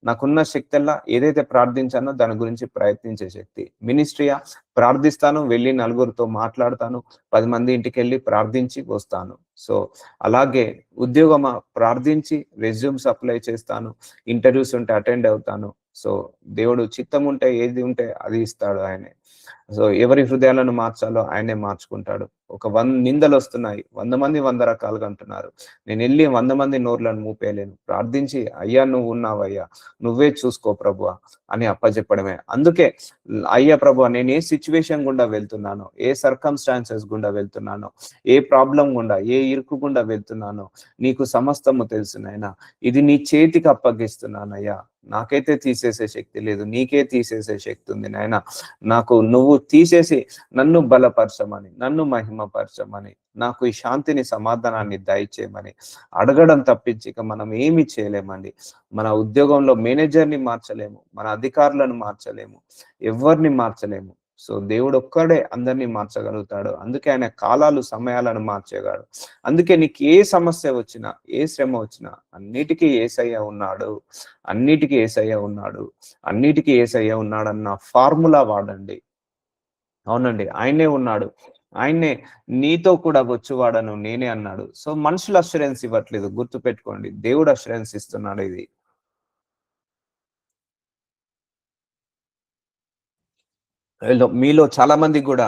నాకున్న శక్తల్లా ఏదైతే ప్రార్థించానో దాని గురించి ప్రయత్నించే శక్తి. మినిస్ట్రీయా? ప్రార్థిస్తాను, వెళ్లి నలుగురితో మాట్లాడతాను. 10 మంది ఇంటికెళ్ళి ప్రార్థించి వస్తాను. సో, అలాగే ఉద్యోగమా? ప్రార్థించి రెజ్యూమ్స్ అప్లై చేస్తాను. ఇంటర్వ్యూస్ ఉంటే అటెండ్ అవుతాను. సో, దేవుడు చిత్తం ఉంటే ఏది ఉంటే అది ఇస్తాడు ఆయనే. సో, ఎవరి హృదయాలను మార్చాలో ఆయనే మార్చుకుంటాడు. ఒక నిందలొస్తున్నాయి. 100 మంది 100 రకాలుగా అంటున్నారు. నేనెళ్లి 100 మంది నోర్లను మూపేయలేను. ప్రార్థించి అయ్యా నువ్వు ఉన్నావయ్యా, నువ్వే చూసుకో ప్రభువా అని అప్పజెప్పడమే. అందుకే అయ్యా ప్రభువా నేను ఏ సిట్యుయేషన్ గుండా వెళ్తున్నానో, ఏ సర్కమ్‌స్టాన్సెస్ గుండా వెళ్తున్నానో, ఏ ప్రాబ్లమ్ గుండా, ఏ ఇరుకు గుండా వెళ్తున్నానో నీకు సమస్తము తెలుసు నాయనా. ఇది నీ చేతికి అప్పగిస్తున్నానయ్యా. నాకైతే తీసేసే శక్తి లేదు. నీకే తీసేసే శక్తి ఉంది నాయనా. నాకు నువ్వు తీసేసి నన్ను బలపరచమని, నన్ను మహిమపరచమని, నాకు ఈ శాంతిని, సమాధానాన్ని దయచేయమని అడగడం తప్పించి ఇక మనం ఏమి చేయలేమండి. మన ఉద్యోగంలో మేనేజర్‌ని మార్చలేము. మన అధికారులను మార్చలేము. ఎవ్వరిని మార్చలేము. సో, దేవుడొక్కడే అందరిని మార్చగలుగుతాడు. అందుకే ఆయన కాలాలు, సమయాలను మార్చేగాడు. అందుకే నీకు ఏ సమస్య వచ్చినా, ఏ శ్రమ వచ్చినా అన్నిటికీ యేసయ్య ఉన్నాడు. అన్నిటికీ యేసయ్య ఉన్నాడు. అన్నిటికీ యేసయ్య ఉన్నాడన్న ఫార్ములా వాడండి. అవునండి. ఆయనే ఉన్నాడు. ఆయన్నే నీతో కూడా వచ్చువాడను నేనే అన్నాడు. సో, మనుషులు అష్యూరెన్స్ ఇవ్వట్లేదు. గుర్తుపెట్టుకోండి. దేవుడు అష్యూరెన్స్ ఇస్తున్నాడు ఇది. మీలో చాలా మందికి గూడా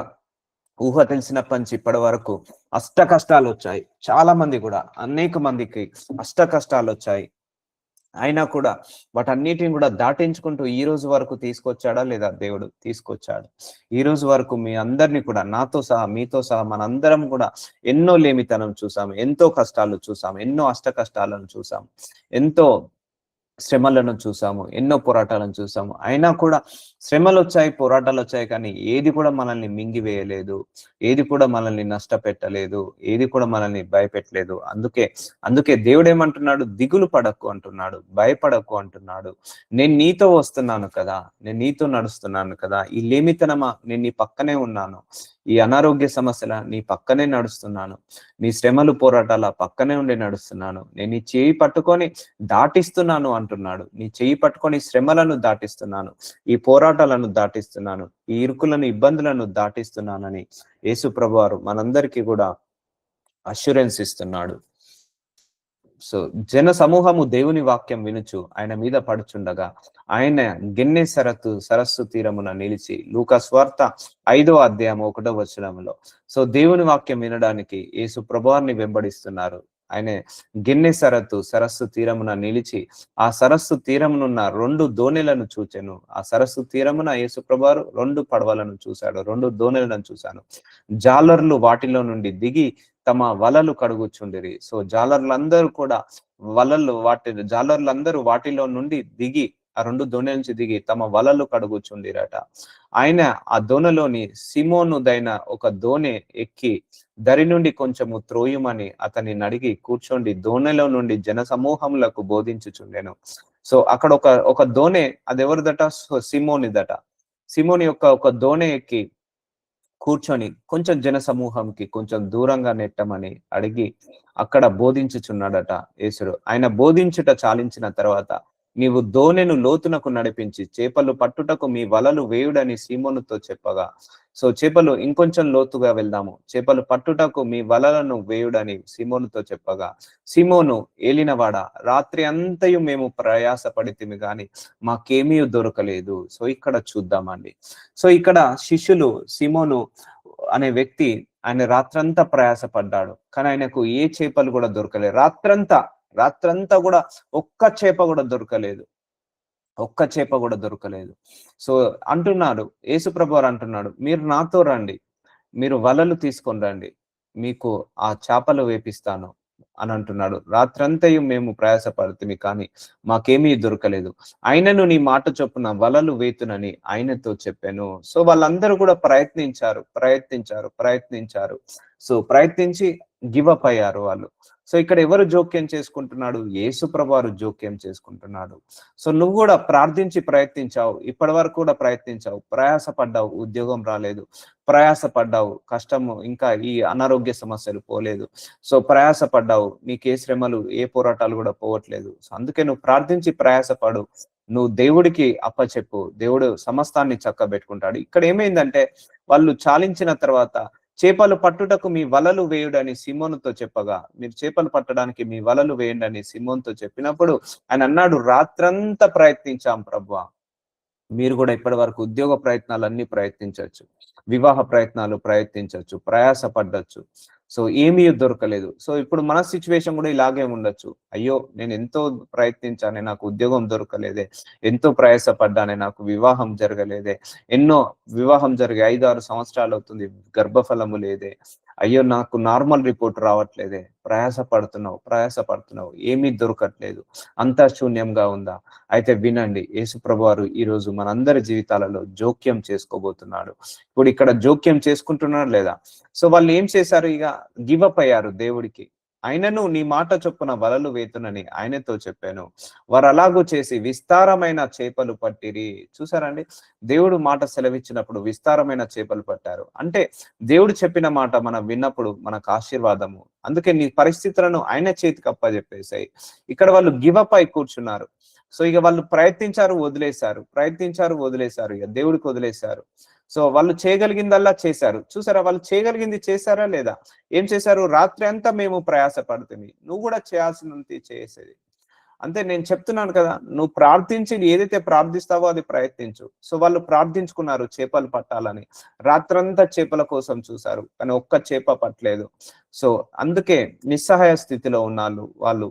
ఊహ తెలిసినప్పటి నుంచి ఇప్పటి వరకు అష్ట కష్టాలొచ్చాయి. చాలా మంది గూడా అనేక మందికి అష్ట కష్టాలొచ్చాయి. అయినా కూడా వాటన్నిటిని గూడా దాటించుకుంటూ ఈ రోజు వరకు తీసుకొచ్చాడా? లేదా? దేవుడు తీసుకొచ్చాడు. ఈ రోజు వరకు మీ అందరిని కూడా నాతో సహా, మీతో సహా మనందరం కూడా ఎన్నో లేమితనం చూసాం. ఎంతో కష్టాలు చూసాం. ఎన్నో అష్ట కష్టాలను చూసాం. ఎంతో శ్రమలను చూసాము. ఎన్నో పోరాటాలను చూసాము. అయినా కూడా శ్రమలొచ్చాయి, పోరాటాలొచ్చాయి కానీ ఏది కూడా మనల్ని మింగివేయలేదు. ఏది కూడా మనల్ని నష్టపెట్టలేదు. ఏది కూడా మనల్ని భయపెట్టలేదు. అందుకే దేవుడేమంటున్నాడు? దిగులు పడకు అంటున్నాడు. భయపడకు అంటున్నాడు. నేను నీతో వస్తున్నాను కదా! నేను నీతో నడుస్తున్నాను కదా! ఈ లేమితనమా నేను నీ పక్కనే ఉన్నాను. ఈ అనారోగ్య సమస్యల నీ పక్కనే నడుస్తున్నాను. నీ శ్రమలు, పోరాటాల పక్కనే ఉండి నడుస్తున్నాను. నేను నీ చేయి పట్టుకొని దాటిస్తున్నాను అంటున్నాడు. నీ చెయ్యి పట్టుకొని శ్రమలను దాటిస్తున్నాను. ఈ పోరాటాలను దాటిస్తున్నాను. ఈ ఇరుకులను, ఇబ్బందులను దాటిస్తున్నానని యేసు ప్రభువారు మనందరికీ కూడా అష్యూరెన్స్ ఇస్తున్నాడు. సో, జన సమూహము దేవుని వాక్యం వినుచు ఆయన మీద పడుచుండగా ఆయన సరస్సు తీరమున నిలిచి లూకా స్వార్త 5వ అధ్యాయం 1వ వచనంలో. సో, దేవుని వాక్యం వినడానికి యేసు ప్రభువారిని వెంబడిస్తున్నారు. ఆయన సరస్సు తీరమున నిలిచి ఆ సరస్సు తీరమునున్న 2 దోణెలను చూచెను. ఆ సరస్సు తీరమున యేసు ప్రభువారు 2 పడవలను చూశాడు. 2 దోణెలను చూశాను. జాలర్లు వాటిలో నుండి దిగి తమ వలలు కడుగుచుండిరి. సో, జాలర్లందరూ వాటిలో నుండి దిగి ఆ 2 దోణెల నుంచి దిగి తమ వలలు కడుగుచుండిరట. ఆయన ఆ దోణిలోని సిమోనుదైన ఒక దోణె ఎక్కి దరి నుండి కొంచెము త్రోయుమని అతనిని అడిగి కూర్చోండి దోణెలో నుండి జనసమూహములకు బోధించుచుండెను. సో, అక్కడ ఒక దోణె అదెవరిదట? సిమోనిదట. సిమోని యొక్క ఒక దోణె ఎక్కి కూర్చొని కొంచెం జనసమూహంకి కొంచెం దూరంగా నెట్టమని అడిగి అక్కడ బోధించుచున్నాడట యేసుడు. ఆయన బోధించుట చాలించిన తర్వాత నీవు దోణెను లోతునకు నడిపించి చేపలు పట్టుటకు మీ వలలు వేయుడని సీమోనుతో చెప్పగా, సో చేపలు ఇంకొంచెం లోతుగా వెళ్దాము, చేపలు పట్టుటకు మీ వలలను వేయుడని సీమోనుతో చెప్పగా, సీమోను ఏలినవాడ రాత్రి అంతయు మేము ప్రయాసపడితిమి గాని మాకేమీ దొరకలేదు. సో ఇక్కడ చూద్దామండి. సో ఇక్కడ శిష్యులు సీమోను అనే వ్యక్తి ఆయన రాత్రంతా ప్రయాసపడ్డాడు. కానీ ఆయనకు ఏ చేపలు కూడా దొరకలేదు. రాత్రంతా కూడా ఒక్క చేప కూడా దొరకలేదు. ఒక్క చేప కూడా దొరకలేదు. సో అంటున్నాడు, యేసుప్రభు వారు అంటున్నాడు, మీరు నాతో రండి, మీరు వలలు తీసుకొని రండి, మీకు ఆ చేపలు వేపిస్తాను అని అంటున్నాడు. రాత్రంతయు మేము ప్రయాసపడితిమి కానీ మాకేమీ దొరకలేదు. ఆయనను నీ మాట చొప్పున వలలు వేతునని ఆయనతో చెప్పాను. సో వాళ్ళందరూ కూడా ప్రయత్నించారు. సో ప్రయత్నించి గివ్ అప్ అయ్యారు వాళ్ళు. సో ఇక్కడ ఎవరు జోక్యం చేసుకుంటున్నాడు? యేసుప్రభు వారు జోక్యం చేసుకుంటున్నాడు. సో నువ్వు కూడా ప్రార్థించి ప్రయత్నించావు. ఇప్పటి వరకు కూడా ప్రయత్నించావు. ప్రయాసపడ్డావు. ఉద్యోగం రాలేదు. ప్రయాసపడ్డావు. కష్టము ఇంకా ఈ అనారోగ్య సమస్యలు పోలేదు. సో ప్రయాసపడ్డావు. నీకే శ్రమలు, ఏ పోరాటాలు కూడా పోవట్లేదు. సో అందుకే నువ్వు ప్రార్థించి ప్రయాసపడు. నువ్వు దేవుడికి అప్పచెప్పు. దేవుడు సమస్తాన్ని చక్కబెట్టుకుంటాడు. ఇక్కడ ఏమైందంటే వాళ్ళు చాలించిన తర్వాత చేపలు పట్టుటకు మీ వలలు వేయుడని సిమోనుతో చెప్పగా, మీరు చేపలు పట్టడానికి మీ వలలు వేయండి అని సిమోన్తో చెప్పినప్పుడు ఆయన అన్నాడు, రాత్రంతా ప్రయత్నించాం ప్రభువా. మీరు కూడా ఇప్పటి వరకు ఉద్యోగ ప్రయత్నాలన్నీ ప్రయత్నించవచ్చు, వివాహ ప్రయత్నాలు ప్రయత్నించవచ్చు, ప్రయాస పడ్డచ్చు. సో ఏమీ దొరకలేదు. సో ఇప్పుడు మన సిచ్యువేషన్ కూడా ఇలాగే ఉండొచ్చు. అయ్యో నేను ఎంతో ప్రయత్నించానే, నాకు ఉద్యోగం దొరకలేదే, ఎంతో ప్రయాస పడ్డానే, నాకు వివాహం జరగలేదే, ఎన్నో వివాహం జరిగి 5-6 సంవత్సరాలు అవుతుంది, గర్భఫలము లేదే, అయ్యో నాకు నార్మల్ రిపోర్ట్ రావట్లేదే, ప్రయాసపడుతున్నావు, ఏమీ దొరకట్లేదు, అంతా శూన్యంగా ఉందా? అయితే వినండి, యేసుప్రభు వారు ఈ రోజు మనందరి జీవితాలలో జోక్యం చేసుకోబోతున్నాడు. ఇప్పుడు ఇక్కడ జోక్యం చేసుకుంటున్నాడు లేదా? సో వాళ్ళు ఏం చేశారు? ఇక గివ్ అప్ అయ్యారు దేవుడికి. ఆయనను నీ మాట చొప్పున వలలు వేతునని ఆయనతో చెప్పాను. వారు అలాగూ చేసి విస్తారమైన చేపలు పట్టిరి. చూసారండి, దేవుడు మాట సెలవిచ్చినప్పుడు విస్తారమైన చేపలు పట్టారు. అంటే దేవుడు చెప్పిన మాట మనం విన్నప్పుడు మనకు ఆశీర్వాదము. అందుకే నీ పరిస్థితులను ఆయన చేతికి అప్పచెప్పేసాయి. ఇక్కడ వాళ్ళు గివ్ అప్ అయి కూర్చున్నారు. సో ఇక వాళ్ళు ప్రయత్నించారు, వదిలేశారు, ఇక దేవుడికి వదిలేశారు. సో వాళ్ళు చేయగలిగిందల్లా చేశారు. చూసారా, వాళ్ళు చేయగలిగింది చేశారా లేదా? ఏం చేశారు? రాత్రి అంతా మేము ప్రయాస పడుతుంది. నువ్వు కూడా చేయాల్సినంత చేసేది అంతే. నేను చెప్తున్నాను కదా, నువ్వు ప్రార్థించి ఏదైతే ప్రార్థిస్తావో అది ప్రయత్నించు. సో వాళ్ళు ప్రార్థించుకున్నారు చేపలు పట్టాలని. రాత్రంతా చేపల కోసం చూశారు, కానీ ఒక్క చేప పట్టలేదు. సో అందుకే నిస్సహాయ స్థితిలో ఉన్నాళ్ళు వాళ్ళు.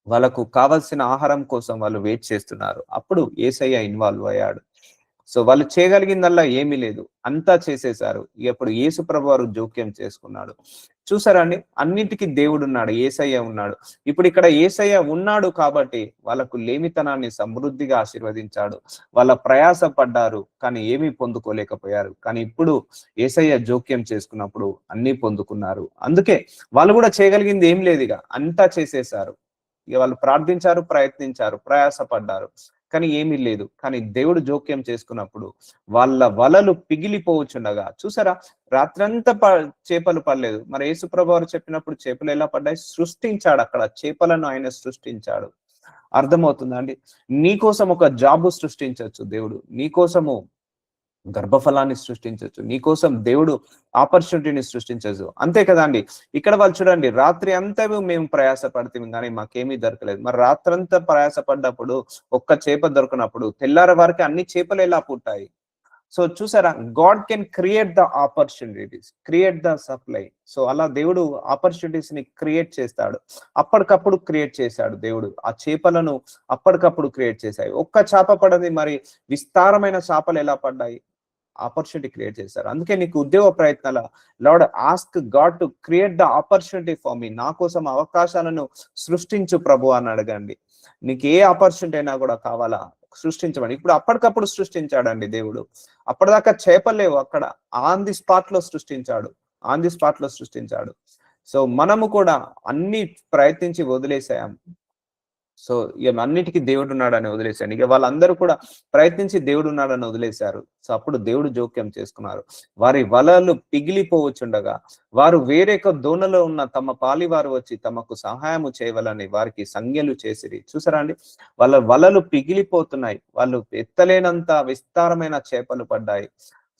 వాళ్ళకు కావాల్సిన ఆహారం కోసం వాళ్ళు వెయిట్ చేస్తున్నారు. అప్పుడు యేసయ్య ఇన్వాల్వ్ అయ్యాడు. సో వాళ్ళు చేయగలిగిందల్లా ఏమీ లేదు, అంతా చేసేశారు. ఇప్పుడు యేసుప్రభు వారు జోక్యం చేసుకున్నాడు. చూసారా అండి, అన్నిటికీ దేవుడు ఉన్నాడు, యేసయ్య ఉన్నాడు. ఇప్పుడు ఇక్కడ యేసయ్య ఉన్నాడు కాబట్టి వాళ్ళకు లేమితనాన్ని సమృద్ధిగా ఆశీర్వదించాడు. వాళ్ళ ప్రయాస పడ్డారు కానీ ఏమీ పొందుకోలేకపోయారు. కానీ ఇప్పుడు యేసయ్య జోక్యం చేసుకున్నప్పుడు అన్ని పొందుకున్నారు. అందుకే వాళ్ళు కూడా చేయగలిగింది ఏం లేదు, ఇక అంతా చేసేశారు. ఇక వాళ్ళు ప్రార్థించారు, ప్రయత్నించారు, ప్రయాస పడ్డారు, కానీ ఏమీ లేదు. కానీ దేవుడు జోక్యం చేసుకున్నప్పుడు వాళ్ళ వలలు పిగిలిపోవచ్చుండగా, చూసారా, రాత్రంతా చేపలు పడలేదు. మరి యేసుప్రభు వారు చెప్పినప్పుడు చేపలు ఎలా పడ్డాయి? సృష్టించాడు, అక్కడ చేపలను ఆయన సృష్టించాడు. అర్థమవుతుందా అండి? నీకోసం ఒక జాబు సృష్టించవచ్చు దేవుడు, నీకోసము గర్భఫలాన్ని సృష్టించవచ్చు, నీకోసం దేవుడు ఆపర్చునిటీని సృష్టించచ్చు. అంతే కదా అండి. ఇక్కడ వాళ్ళు చూడండి, రాత్రి అంతా మేము ప్రయాస పడుతుంది కానీ మాకేమీ దొరకలేదు. మరి రాత్రంతా ప్రయాస పడ్డప్పుడు ఒక్క చేప దొరికినప్పుడు తెల్లారి వారికి అన్ని చేపలు ఎలా పుట్టాయి? సో చూసారా, God can create the opportunities, create the supply. So అలా దేవుడు ఆపర్చునిటీస్ ని క్రియేట్ చేస్తాడు. అప్పటికప్పుడు క్రియేట్ చేశాడు దేవుడు. ఆ చేపలను అప్పటికప్పుడు క్రియేట్ చేశాయి. ఒక్క చేప పడది, మరి విస్తారమైన చేపలు ఎలా పడ్డాయి? ఆపర్చునిటీ క్రియేట్ చేశారు. అందుకే నీకు ఉద్యోగ ప్రయత్నాల lord ask God to create the opportunity for me. నా కోసం అవకాశాలను సృష్టించు ప్రభు అని అడగండి. నీకు ఏ ఆపర్చునిటీ అయినా కూడా కావాలా, సృష్టించమని. ఇప్పుడు అప్పటికప్పుడు సృష్టించాడండి దేవుడు. అప్పటిదాకా చేపలేవు, అక్కడ ఆన్ ది స్పాట్ లో సృష్టించాడు. సో మనము కూడా అన్ని ప్రయత్నించి వదిలేసాం. సో ఇక అన్నిటికీ దేవుడు ఉన్నాడని వదిలేశాను. ఇక వాళ్ళందరూ కూడా ప్రయత్నించి దేవుడు ఉన్నాడని వదిలేశారు. సో అప్పుడు దేవుడు జోక్యం చేసుకున్నారు. వారి వలలు పిగిలిపోవచ్చుండగా వారు వేరొక దోణలో ఉన్న తమ పాలివారు వచ్చి తమకు సహాయము చేయవలని వారికి సంజ్ఞలు చేసిరి. చూసారా అండి, వాళ్ళ వలలు పిగిలిపోతున్నాయి, వాళ్ళు ఎత్తలేనంత విస్తారమైన చేపలు పడ్డాయి.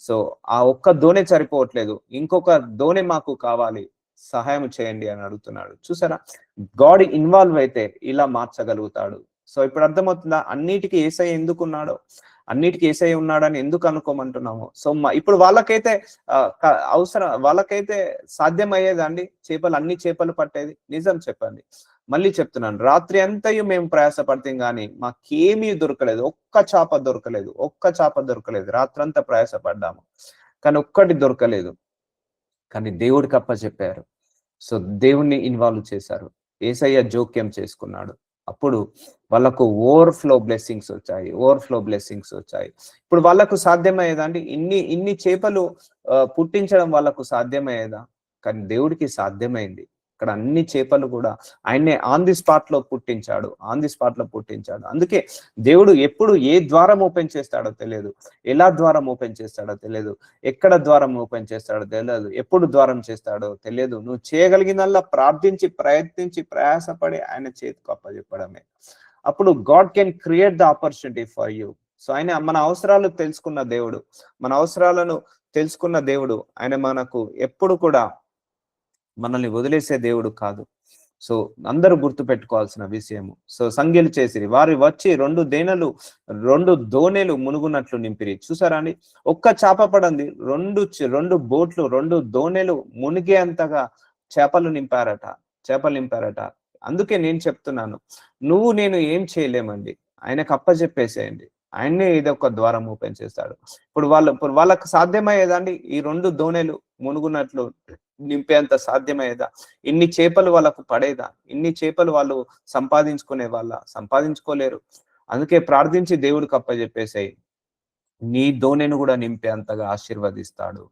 సో ఆ ఒక్క దోణి సరిపోవట్లేదు, ఇంకొక దోణి మాకు కావాలి, సహాయం చేయండి అని అడుగుతున్నాడు. చూసారా, గాడ్ ఇన్వాల్వ్ అయితే ఇలా మార్చగలుగుతాడు. సో ఇప్పుడు అర్థమవుతుందా అన్నిటికీ యేసయ్య ఎందుకున్నాడో? అన్నిటికీ యేసయ్య ఉన్నాడని ఎందుకు అనుకోమంటున్నాము? సో ఇప్పుడు వాళ్ళకైతే అవసరం, వాళ్ళకైతే సాధ్యమయ్యేదండి చేపలు, అన్ని చేపలు పట్టేది? నిజం చెప్పండి. మళ్ళీ చెప్తున్నాను, రాత్రి అంతయు మేము ప్రయాసపడితిం గాని మాకేమీ దొరకలేదు. ఒక్క చేప దొరకలేదు. ఒక్క చేప దొరకలేదు. రాత్రంతా ప్రయాసపడ్డాము. కానీ ఒక్కటి దొరకలేదు. కానీ దేవుడికి అప్పచెప్పారు. సో దేవుణ్ణి ఇన్వాల్వ్ చేశారు. యేసయ్య జోక్యం చేసుకున్నాడు. అప్పుడు వాళ్ళకు ఓవర్‌ఫ్లో బ్లెస్సింగ్స్ వచ్చాయి. ఓవర్‌ఫ్లో బ్లెస్సింగ్స్ వచ్చాయి. ఇప్పుడు వాళ్ళకు సాధ్యమయ్యేదా అండి? ఇన్ని చేపలు పుట్టించడం వాళ్ళకు సాధ్యమయ్యేదా? కానీ దేవుడికి సాధ్యమైంది. ఇక్కడ అన్ని చేపలు కూడా ఆయన్నే ఆన్ ది స్పాట్ లో పుట్టించాడు. ఆన్ ది స్పాట్ లో పుట్టించాడు. అందుకే దేవుడు ఎప్పుడు ఏ ద్వారం ఓపెన్ చేస్తాడో తెలియదు. ఎలా ద్వారం ఓపెన్ చేస్తాడో తెలియదు. ఎక్కడ ద్వారం ఓపెన్ చేస్తాడో తెలియదు. ఎప్పుడు ద్వారం చేస్తాడో తెలియదు. నువ్వు చేయగలిగినల్లా ప్రార్థించి, ప్రయత్నించి, ప్రయాసపడి ఆయన చేతికి అప్పచెప్పడమే. అప్పుడు God can create the opportunity for you. So ఆయన మన అవసరాలు తెలుసుకున్న దేవుడు, మన అవసరాలను తెలుసుకున్న దేవుడు. ఆయన మనకు ఎప్పుడు కూడా మనల్ని వదిలేసే దేవుడు కాదు. సో అందరూ గుర్తు పెట్టుకోవాల్సిన విషయము. సో సంఖ్యలు చేసిరి, వారు వచ్చి 2 దోణెలు మునుగునట్లు నింపిరి. చూసారా అండి? ఒక్క చేప పడంది, 2 బోట్లు, 2 దోణెలు మునిగే అంతగా చేపలు నింపారట. అందుకే నేను చెప్తున్నాను, నువ్వు నేను ఏం చేయలేమండి. ఆయనకు అప్పచెప్పేసేయండి. ఆయన్నే ఏదో ఒక ద్వారం ఓపెన్ చేస్తాడు. ఇప్పుడు వాళ్ళకు సాధ్యమయ్యేదండి ఈ 2 దోణెలు మునుగునట్లు నింపేంత సాధ్యమయ్యేదా? ఇన్ని చేపలు వాళ్ళకు పడేదా? ఇన్ని చేపలు వాళ్ళు సంపాదించుకోలేరు. అందుకే ప్రార్థించి దేవుడికి అప్పచెప్పేసేయి. నీ దోణెను కూడా నింపే అంతగా ఆశీర్వదిస్తాడు.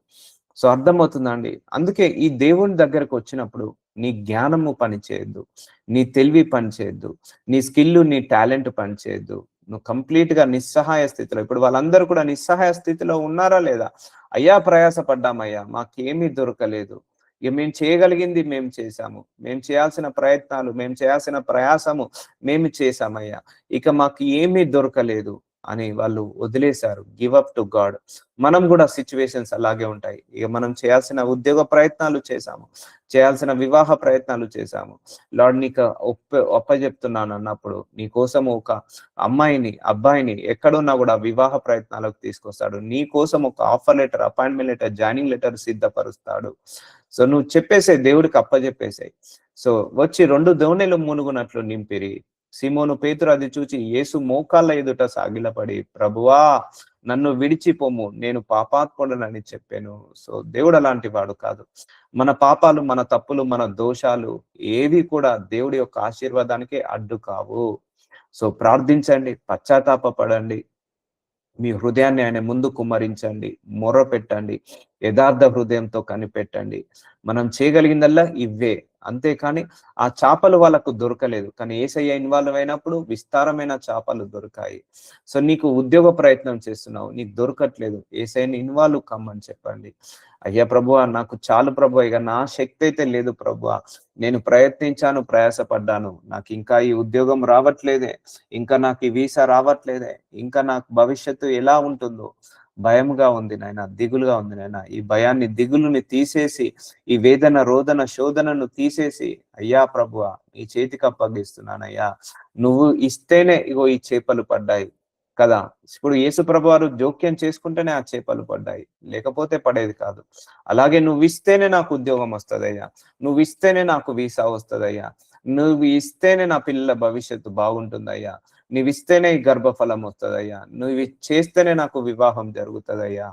సో అర్థమవుతుందండి. అందుకే ఈ దేవుని దగ్గరకు వచ్చినప్పుడు నీ జ్ఞానము పని చేయొద్దు, నీ తెలివి పని చేయొద్దు, నీ స్కిల్, నీ టాలెంట్ పని చేయొద్దు. నువ్వు కంప్లీట్ గా నిస్సహాయ స్థితిలో, ఇప్పుడు వాళ్ళందరూ కూడా నిస్సహాయ స్థితిలో ఉన్నారా లేదా? అయ్యా ప్రయాసపడ్డామయ్యా, మాకేమీ దొరకలేదు. ఇక మేము చేయగలిగింది మేము చేశాము. మేము చేయాల్సిన ప్రయత్నాలు, మేము చేయాల్సిన ప్రయాసము మేము చేశామయ్యా. ఇక మాకు ఏమీ దొరకలేదు అని వాళ్ళు వదిలేశారు. Give up to God. మనం కూడా సిచ్యువేషన్స్ అలాగే ఉంటాయి. ఇక మనం చేయాల్సిన ఉద్యోగ ప్రయత్నాలు చేశాము, చేయాల్సిన వివాహ ప్రయత్నాలు చేశాము. లార్డ్ నీకు అప్పచెప్తున్నాను అన్నప్పుడు నీ కోసం ఒక అబ్బాయిని ఎక్కడున్నా కూడా వివాహ ప్రయత్నాలకు తీసుకొస్తాడు. నీ కోసం ఒక offer letter, appointment letter, joining letter సిద్ధపరుస్తాడు. సో నువ్వు చెప్పేసే, దేవుడికి అప్పచెప్పేసాయి. సో వచ్చి 2 దోణెలు మునుగునట్లు నింపిరి. సీమోను పేతురు అది చూచి యేసు మోకాళ్ళ ఎదుట సాగిలపడి, ప్రభువా నన్ను విడిచిపోము, నేను పాపాత్ముడనని చెప్పాను. సో దేవుడు అలాంటి వాడు కాదు. మన పాపాలు, మన తప్పులు, మన దోషాలు ఏవి కూడా దేవుడి యొక్క ఆశీర్వాదానికి అడ్డు కావు. సో ప్రార్థించండి, పశ్చాత్తాపపడండి, మీ హృదయాన్ని ఆయన ముందు కుమ్మరించండి, మొర్ర పెట్టండి, యథార్థ హృదయంతో కనిపెట్టండి. మనం చేయగలిగిందల్లా ఇవే. అంతేకాని ఆ చేపలు వాళ్ళకు దొరకలేదు. కానీ యేసయ్య ఇన్వాల్వ్ అయినప్పుడు విస్తారమైన చేపలు దొరికాయి. సో నీకు ఉద్యోగ ప్రయత్నం చేస్తున్నావు, నీకు దొరకట్లేదు, యేసయ్యని ఇన్వాల్వ్ కమ్మని చెప్పండి. అయ్యా ప్రభువా నాకు చాలు ప్రభువా, ఇక నా శక్తి అయితే లేదు ప్రభువా, నేను ప్రయత్నించాను, ప్రయాసపడ్డాను, నాకు ఇంకా ఈ ఉద్యోగం రావట్లేదే, ఇంకా నాకు ఈ వీసా రావట్లేదే, ఇంకా నాకు భవిష్యత్తు ఎలా ఉంటుందో భయంగా ఉంది నాయన, దిగులుగా ఉంది నాయన. ఈ భయాన్ని, దిగులుని తీసేసి, ఈ వేదన, రోదన, శోధనను తీసేసి, అయ్యా ప్రభువా నీ చేతికి అప్పగిస్తున్నానయ్యా. నువ్వు ఇస్తేనే ఇగో ఈ చేపలు పడ్డాయి కదా. ఇప్పుడు యేసు ప్రభు వారు జోక్యం చేసుకుంటేనే ఆ చేపలు పడ్డాయి, లేకపోతే పడేది కాదు. అలాగే నువ్వు ఇస్తేనే నాకు ఉద్యోగం వస్తుందయ్యా, నువ్వు ఇస్తేనే నాకు వీసా వస్తుందయ్యా, నువ్వు ఇస్తేనే నా పిల్లల భవిష్యత్తు బాగుంటుందయ్యా, నువ్వు ఇస్తేనే ఈ గర్భఫలం వస్తుందయ్యా, నువ్వు చేస్తేనే నాకు వివాహం జరుగుతుందయ్యా.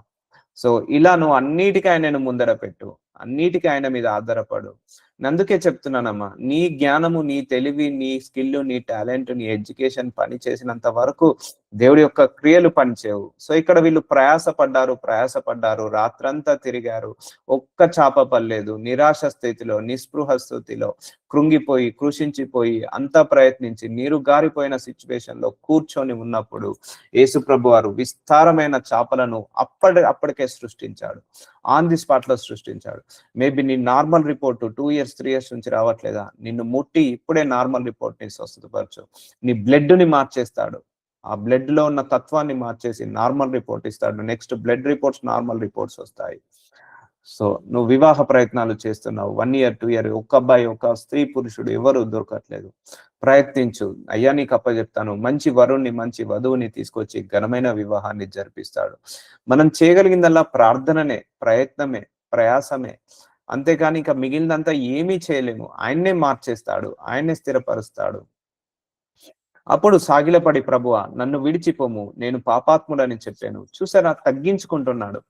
సో ఇలా నువ్వు అన్నిటికీ ఆయనను ముందర పెట్టు, అన్నిటికీ ఆయన మీద ఆధారపడు. అందుకే చెప్తున్నానమ్మా, నీ జ్ఞానము, నీ తెలివి, నీ స్కిల్, నీ టాలెంట్, నీ ఎడ్యుకేషన్ పని చేసినంత వరకు దేవుడి యొక్క క్రియలు పనిచేయవు. సో ఇక్కడ వీళ్ళు ప్రయాసపడ్డారు, రాత్రంతా తిరిగారు, ఒక్క చేప పడలేదు. నిరాశ స్థితిలో, నిస్పృహ స్థితిలో, కృంగిపోయి, కృషించిపోయి, అంతా ప్రయత్నించి నీరు గారిపోయిన సిచ్యువేషన్ లో కూర్చొని ఉన్నప్పుడు యేసు ప్రభు వారు విస్తారమైన చేపలను అప్పటికే సృష్టించాడు, ఆన్ ది స్పాట్ లో సృష్టించాడు. మేబీ నీ నార్మల్ రిపోర్ట్ 2 years 3 years నుంచి రావట్లేదా? నిన్ను ముట్టి ఇప్పుడే నార్మల్ రిపోర్ట్ ని స్వస్థపరచు. నీ బ్లడ్ ని మార్చేస్తాడు, ఆ బ్లడ్ లో ఉన్న తత్వాన్ని మార్చేసి నార్మల్ రిపోర్ట్ ఇస్తాడు. Next blood reports, normal reports వస్తాయి. సో నువ్వు వివాహ ప్రయత్నాలు చేస్తున్నావు, 1 year 2 year, ఒక్క అబ్బాయి, ఒక స్త్రీ పురుషుడు ఎవరు దొరకట్లేదు. ప్రయత్నించు, అయ్యా నీకు అప్పచెప్తాను. మంచి వరుణ్ణి, మంచి వధువుని తీసుకొచ్చి ఘనమైన వివాహాన్ని జరిపిస్తాడు. మనం చేయగలిగిందల్లా ప్రార్థననే, ప్రయత్నమే, ప్రయాసమే. అంతేగాని ఇంక మిగిలినదంతా ఏమీ చేయలేము. ఆయన్నే మార్చేస్తాడు. ఆయన్నే స్థిరపరుస్తాడు. అప్పుడు సాగిలపడి, ప్రభువా నన్ను విడిచిపోము, నేను పాపాత్ముడని చెప్పాను. చూసారా, తగ్గించుకుంటున్నాడు.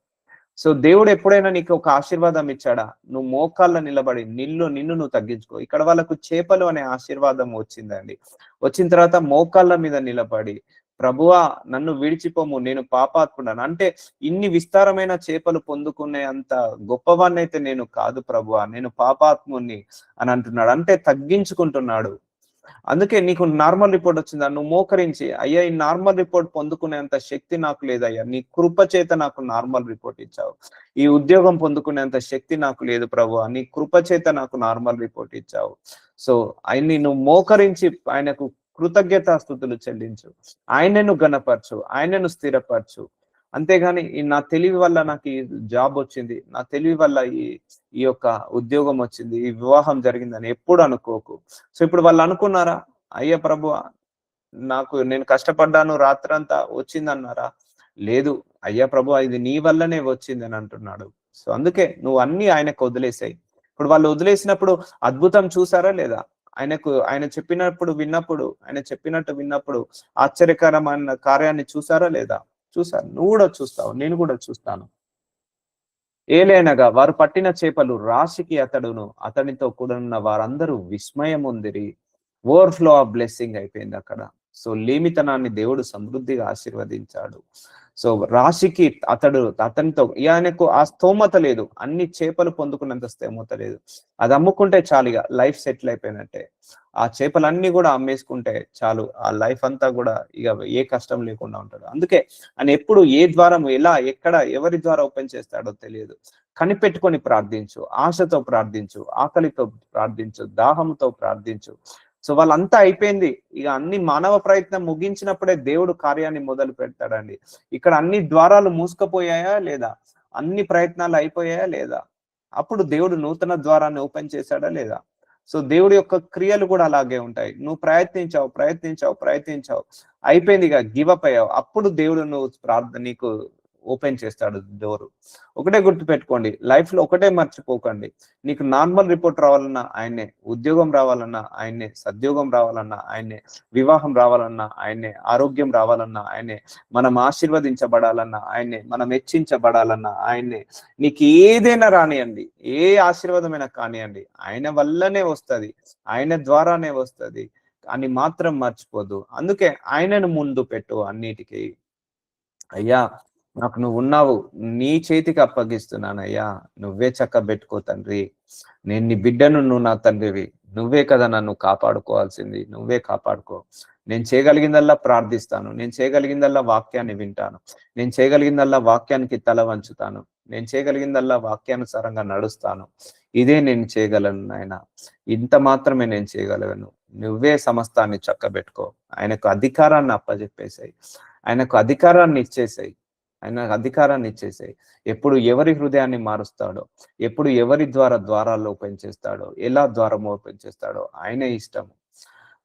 సో దేవుడు ఎప్పుడైనా నీకు ఒక ఆశీర్వాదం ఇచ్చాడా? నువ్వు మోకాళ్ళ నిలబడి నిన్ను నువ్వు తగ్గించుకో. ఇక్కడ వాళ్ళకు చేపలు అనే ఆశీర్వాదం వచ్చిందండి. వచ్చిన తర్వాత మోకాళ్ళ మీద నిలబడి, ప్రభువా నన్ను విడిచిపోము, నేను పాపాత్ముడను. అంటే ఇన్ని విస్తారమైన చేపలు పొందుకునే అంత గొప్పవాన్నైతే నేను కాదు ప్రభువా, నేను పాపాత్ముణ్ణి అని అంటున్నాడు. అంటే తగ్గించుకుంటున్నాడు. అందుకే నీకు నార్మల్ రిపోర్ట్ వచ్చిందా? నువ్వు మోకరించి, అయ్యా ఈ నార్మల్ రిపోర్ట్ పొందుకునేంత శక్తి నాకు లేదయ్యా, నీ కృప చేత నాకు నార్మల్ రిపోర్ట్ ఇచ్చావు. ఈ ఉద్యోగం పొందుకునేంత శక్తి నాకు లేదు ప్రభువా, నీ కృప చేత నాకు నార్మల్ రిపోర్ట్ ఇచ్చావు. సో ఆయన్ని నువ్వు మోకరించి ఆయనకు కృతజ్ఞతాస్తుతులు చెల్లించు. ఆయనను ఘనపరచు, ఆయనను స్థిరపరచు. అంతేగాని ఈ నా తెలివి వల్ల నాకు ఈ జాబ్ వచ్చింది, నా తెలివి వల్ల ఈ ఈ యొక్క ఉద్యోగం వచ్చింది, ఈ వివాహం జరిగిందని ఎప్పుడు అనుకోకు. సో ఇప్పుడు వాళ్ళు అనుకున్నారా? అయ్యా ప్రభువా నేను కష్టపడ్డాను రాత్రంతా వచ్చిందన్నారా? లేదు. అయ్యా ప్రభువా ఇది నీ వల్లనే వచ్చిందని అంటున్నాడు. సో అందుకే నువ్వు అన్ని ఆయనకు వదిలేసాయి. ఇప్పుడు వాళ్ళు వదిలేసినప్పుడు అద్భుతం చూసారా లేదా? ఆయన చెప్పినప్పుడు విన్నప్పుడు, ఆయన చెప్పినట్టు విన్నప్పుడు ఆశ్చర్యకరమైన కార్యాన్ని చూసారా లేదా? చూసారు. నువ్వు కూడా చూస్తావు. నేను కూడా చూస్తాను. ఏలైనగా వారు పట్టిన చేపలు రాశికి అతనితో కూడనున్న వారందరూ విస్మయముందిరి. ఓవర్‌ఫ్లో ఆఫ్ బ్లెస్సింగ్ అయిపోయింది అక్కడ. సో లేమితనాన్ని దేవుడు సమృద్ధిగా ఆశీర్వదించాడు. సో రాశికి అతనితో ఆయనకు ఆ స్తోమత లేదు. అన్ని చేపలు పొందుకున్నంత స్తోమత లేదు. అది అమ్ముకుంటే చాలు, ఇక లైఫ్ సెటిల్ అయిపోయినట్టే. ఆ చేపలన్నీ కూడా అమ్మేసుకుంటే చాలు. ఆ లైఫ్ అంతా కూడా ఇక ఏ కష్టం లేకుండా ఉంటాడు. అందుకే ఆయన ఎప్పుడు ఏ ద్వారం, ఎలా, ఎక్కడ, ఎవరి ద్వారా ఓపెన్ చేస్తాడో తెలియదు. కనిపెట్టుకొని ప్రార్థించు, ఆశతో ప్రార్థించు, ఆకలితో ప్రార్థించు, దాహంతో ప్రార్థించు. సో వాళ్ళంతా అయిపోయింది. ఇక అన్ని మానవ ప్రయత్నం ముగించినప్పుడే దేవుడు కార్యాన్ని మొదలు పెడతాడండి. ఇక్కడ అన్ని ద్వారాలు మూసుకుపోయాయా లేదా? అన్ని ప్రయత్నాలు అయిపోయాయా లేదా? అప్పుడు దేవుడు నూతన ద్వారాన్ని ఓపెన్ చేశాడా లేదా? సో దేవుడి యొక్క క్రియలు కూడా అలాగే ఉంటాయి. నువ్వు ప్రయత్నించావు, అయిపోయింది, ఇక గివ్ అప్ అయ్యావు. అప్పుడు దేవుడు నీకు ఓపెన్ చేస్తాడు డోరు. ఒకటే గుర్తుపెట్టుకోండి, లైఫ్ లో ఒకటే మర్చిపోకండి. నీకు నార్మల్ రిపోర్ట్ రావాలన్నా ఆయన్నే, ఉద్యోగం రావాలన్నా ఆయన్నే, సద్యోగం రావాలన్నా ఆయన్నే, వివాహం రావాలన్నా ఆయన్నే, ఆరోగ్యం రావాలన్నా ఆయన్నే, మనం ఆశీర్వదించబడాలన్నా ఆయన్నే, మనం హెచ్చించబడాలన్నా ఆయన్నే. నీకు ఏదైనా రానియండి, ఏ ఆశీర్వాదమైనా కానియండి, ఆయన వల్లనే వస్తది, ఆయన ద్వారానే వస్తది అని మాత్రం మర్చిపోదు. అందుకే ఆయనను ముందు పెట్టు అన్నిటికీ. అయ్యా నాకు నువ్వున్నావు, నీ చేతికి అప్పగిస్తున్నానయ్యా, నువ్వే చక్కబెట్టుకో తండ్రి. నేను నీ బిడ్డను, నువ్వు నా తండ్రివి. నువ్వే కదా నన్ను కాపాడుకోవాల్సింది, నువ్వే కాపాడుకో. నేను చేయగలిగిందల్లా ప్రార్థిస్తాను, నేను చేయగలిగిందల్లా వాక్యాన్ని వింటాను, నేను చేయగలిగిందల్లా వాక్యానికి తల వంచుతాను, నేను చేయగలిగిందల్లా వాక్యానుసారంగా నడుస్తాను. ఇదే నేను చేయగలను నాయన, ఇంత మాత్రమే నేను చేయగలను. నువ్వే సమస్తాన్ని చక్కబెట్టుకో. ఆయనకు అధికారాన్ని అప్పజెప్పేసాయి, ఆయనకు అధికారాన్ని ఇచ్చేసాయి, ఆయనకు అధికారాన్ని ఇచ్చేసాయి. ఎప్పుడు ఎవరి హృదయాన్ని మారుస్తాడో, ఎప్పుడు ఎవరి ద్వారాలు ఓపెన్ చేస్తాడో, ఎలా ద్వారం ఓపెన్ చేస్తాడో ఆయనే ఇష్టం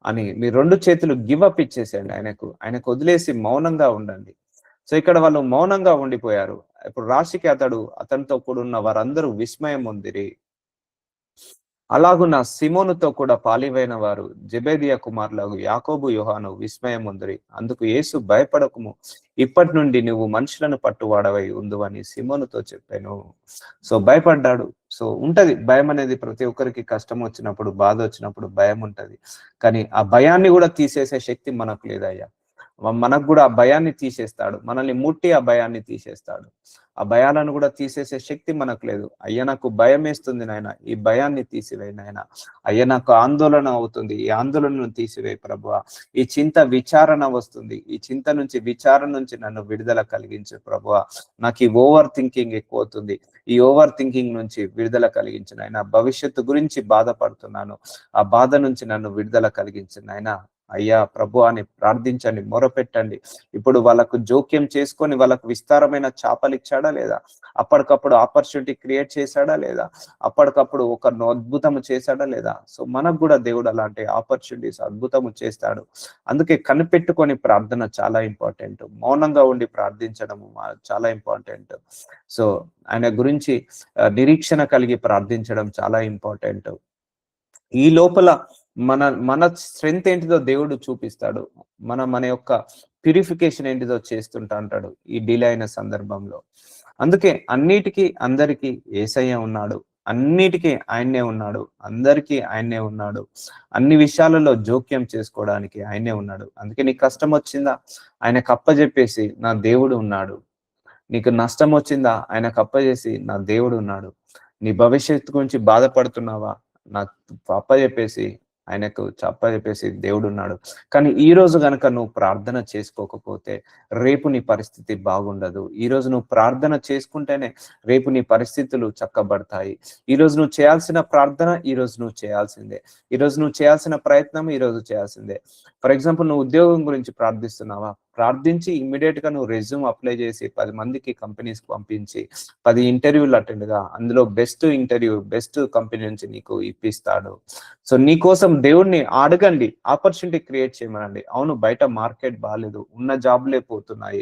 అని మీ 2 చేతులు గివ్ అప్ ఇచ్చేసేయండి ఆయనకు. ఆయనకు వదిలేసి మౌనంగా ఉండండి. సో ఇక్కడ వాళ్ళు మౌనంగా ఉండిపోయారు. ఇప్పుడు రాశికి అతనితో కూడున్న వారందరూ విస్మయం ఉందిరి. అలాగున సిమోనుతో కూడా పాలివైన వారు జెబెదీయ కుమారులకు యాకోబు, యోహాను విస్మయం ఉందిరి. అందుకు యేసు భయపడకుము, ఇప్పటి నుండి నువ్వు మనుషులను పట్టువాడవై ఉందువని సిమోనుతో చెప్పాను. సో భయపడ్డాడు. సో ఉంటది భయం అనేది, ప్రతి ఒక్కరికి కష్టం వచ్చినప్పుడు, బాధ వచ్చినప్పుడు భయం ఉంటది. కానీ ఆ భయాన్ని కూడా తీసేసే శక్తి మనకు లేదయ్యా. మనకు కూడా ఆ భయాన్ని తీసేస్తాడు, మనల్ని ముట్టి ఆ భయాన్ని తీసేస్తాడు. ఆ భయాలను కూడా తీసేసే శక్తి మనకు లేదు. అయ్యా నాకు భయం వేస్తుంది నాయన, ఈ భయాన్ని తీసివేయి నాయన. అయ్యా నాకు ఆందోళన అవుతుంది, ఈ ఆందోళనను తీసివేయి ప్రభువా. ఈ చింత విచారణ వస్తుంది, ఈ చింత నుంచి, విచారణ నుంచి నన్ను విడుదల కలిగించు ప్రభువా. నాకు ఈ ఓవర్ థింకింగ్ ఎక్కువ అవుతుంది, ఈ ఓవర్ థింకింగ్ నుంచి విడుదల కలిగించు నాయన. భవిష్యత్తు గురించి బాధపడుతున్నాను, ఆ బాధ నుంచి నన్ను విడుదల కలిగించు నాయన. అయ్యా ప్రభు అని ప్రార్థించండి, మొరపెట్టండి. ఇప్పుడు వాళ్ళకు జోక్యం చేసుకొని వాళ్ళకు విస్తారమైన చాపలు ఇచ్చాడా లేదా? అప్పటికప్పుడు ఆపర్చునిటీ క్రియేట్ చేశాడా లేదా? అప్పటికప్పుడు ఒక అద్భుతం చేశాడా లేదా? సో మనకు కూడా దేవుడు అలాంటి ఆపర్చునిటీస్ అద్భుతము చేస్తాడు. అందుకే కనిపెట్టుకొని ప్రార్థన చాలా ఇంపార్టెంట్. మౌనంగా ఉండి ప్రార్థించడము చాలా ఇంపార్టెంట్. సో ఆయన గురించి నిరీక్షణ కలిగి ప్రార్థించడం చాలా ఇంపార్టెంట్. ఈ లోపల మన మన స్ట్రెంగ్త్ ఏంటిదో దేవుడు చూపిస్తాడు. మన యొక్క ప్యూరిఫికేషన్ ఏంటిదో చేస్తుంటా అంటాడు ఈ డిలే అయిన సందర్భంలో. అందుకే అన్నిటికీ అందరికీ యేసయ్య ఉన్నాడు. అన్నిటికీ ఆయన్నే ఉన్నాడు. అందరికీ ఆయన్నే ఉన్నాడు. అన్ని విషయాలలో జోక్యం చేసుకోవడానికి ఆయన్నే ఉన్నాడు. అందుకే నీకు కష్టం వచ్చిందా? ఆయనకు అప్పజెప్పేసి నా దేవుడు ఉన్నాడు. నీకు నష్టం వచ్చిందా? ఆయనకు అప్పజేసి నా దేవుడు ఉన్నాడు. నీ భవిష్యత్తు గురించి బాధపడుతున్నావా? నాకు అప్పజెప్పేసి ఆయనకు అప్పజెప్పేసి దేవుడున్నాడు. కానీ ఈ రోజు గనక నువ్వు ప్రార్థన చేసుకోకపోతే రేపు నీ పరిస్థితి బాగుండదు. ఈ రోజు నువ్వు ప్రార్థన చేసుకుంటేనే రేపు నీ పరిస్థితులు చక్కబడతాయి. ఈ రోజు నువ్వు చేయాల్సిన ప్రార్థన ఈ రోజు నువ్వు చేయాల్సిందే. ఈ రోజు నువ్వు చేయాల్సిన ప్రయత్నం ఈ రోజు చేయాల్సిందే. ఫర్ ఎగ్జాంపుల్ నువ్వు ఉద్యోగం గురించి ప్రార్థిస్తున్నావా? ప్రార్థించి ఇమ్మీడియట్ గా నువ్వు రెజ్యూమ్ అప్లై చేసి 10 మందికి కంపెనీస్ పంపించి 10 ఇంటర్వ్యూలు అటెండ్ గా అందులో బెస్ట్ కంపెనీ నుంచి నీకు ఇప్పిస్తాడు. సో నీ కోసం దేవుణ్ణి అడగండి, ఆపర్చునిటీ క్రియేట్ చేయమనండి. అవును బయట మార్కెట్ బాగాలేదు, ఉన్న జాబ్లే పోతున్నాయి.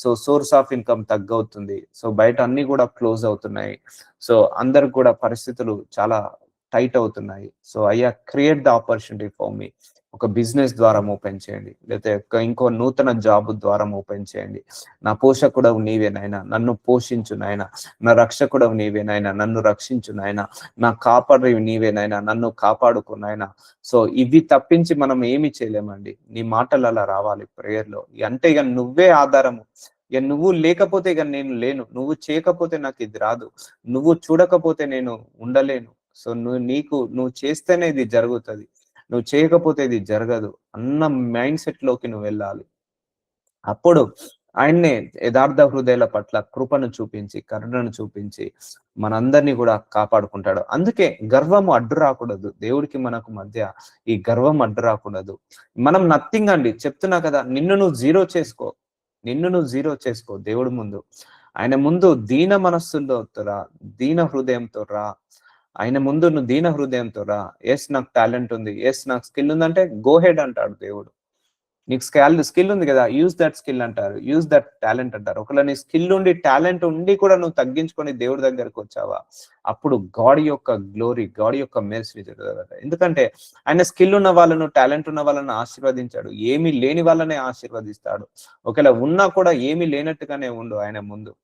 సో సోర్స్ ఆఫ్ ఇన్కమ్ తగ్గవుతుంది. సో బయట అన్ని కూడా క్లోజ్ అవుతున్నాయి. సో అందరికి కూడా పరిస్థితులు చాలా టైట్ అవుతున్నాయి. సో అయ్యా create the opportunity for me. ఒక బిజినెస్ ద్వారం ఓపెన్ చేయండి, లేకపోతే ఇంకో నూతన జాబ్ ద్వారం ఓపెన్ చేయండి. నా పోషకుడవు నీవే నాయన, నన్ను పోషించు నాయన. నా రక్షకుడవు నీవే నాయన, నన్ను రక్షించు నాయన. నా కాపాడేవి నీవే నాయన, నన్ను కాపాడుకో నాయన. సో ఇవి తప్పించి మనం ఏమి చేయలేమండి. నీ మాటలు అలా రావాలి ప్రేయర్ లో. అంటే ఇక నువ్వే ఆధారము. ఇక నువ్వు లేకపోతే ఇక నేను లేను, నువ్వు చేయకపోతే నాకు ఇది రాదు, నువ్వు చూడకపోతే నేను ఉండలేను. సో నువ్వు చేస్తేనే ఇది జరుగుతుంది, నువ్వు చేయకపోతే ఇది జరగదు అన్న మైండ్ సెట్ లోకి నువ్వు వెళ్ళాలి. అప్పుడు ఆయన్నే యథార్థ హృదయాల పట్ల కృపను చూపించి, కరుణను చూపించి మనందరినీ కూడా కాపాడుకుంటాడు. అందుకే గర్వము అడ్డు రాకూడదు. దేవుడికి మనకు మధ్య ఈ గర్వం అడ్డు రాకూడదు. మనం నథింగ్ అండి, చెప్తున్నా కదా. నిన్ను నువ్వు జీరో చేసుకో దేవుడి ముందు. ఆయన ముందు దీన మనస్సుతో రా, దీన హృదయంతో రా. ఆయన ముందు నువ్వు దీన హృదయంతో రా. ఎస్ నాకు టాలెంట్ ఉంది, ఎస్ నాకు స్కిల్ ఉందంటే గో హెడ్ అంటాడు దేవుడు. నీకు స్కిల్ ఉంది కదా, యూజ్ దట్ స్కిల్ అంటారు, యూజ్ దట్ టాలెంట్ అంటారు. ఒకవేళ నీ స్కిల్ ఉండి టాలెంట్ ఉండి కూడా నువ్వు తగ్గించుకొని దేవుడి దగ్గరకు వచ్చావా, అప్పుడు గాడ్ యొక్క గ్లోరీ, గాడ్ యొక్క మెర్సీ జరుగుతుంది. ఎందుకంటే ఆయన స్కిల్ ఉన్న వాళ్ళను, టాలెంట్ ఉన్న వాళ్ళని ఆశీర్వదించాడు. ఏమీ లేని వాళ్ళనే ఆశీర్వదిస్తాడు. ఒకవేళ ఉన్నా కూడా ఏమీ లేనట్టుగానే ఉండు ఆయన ముందు.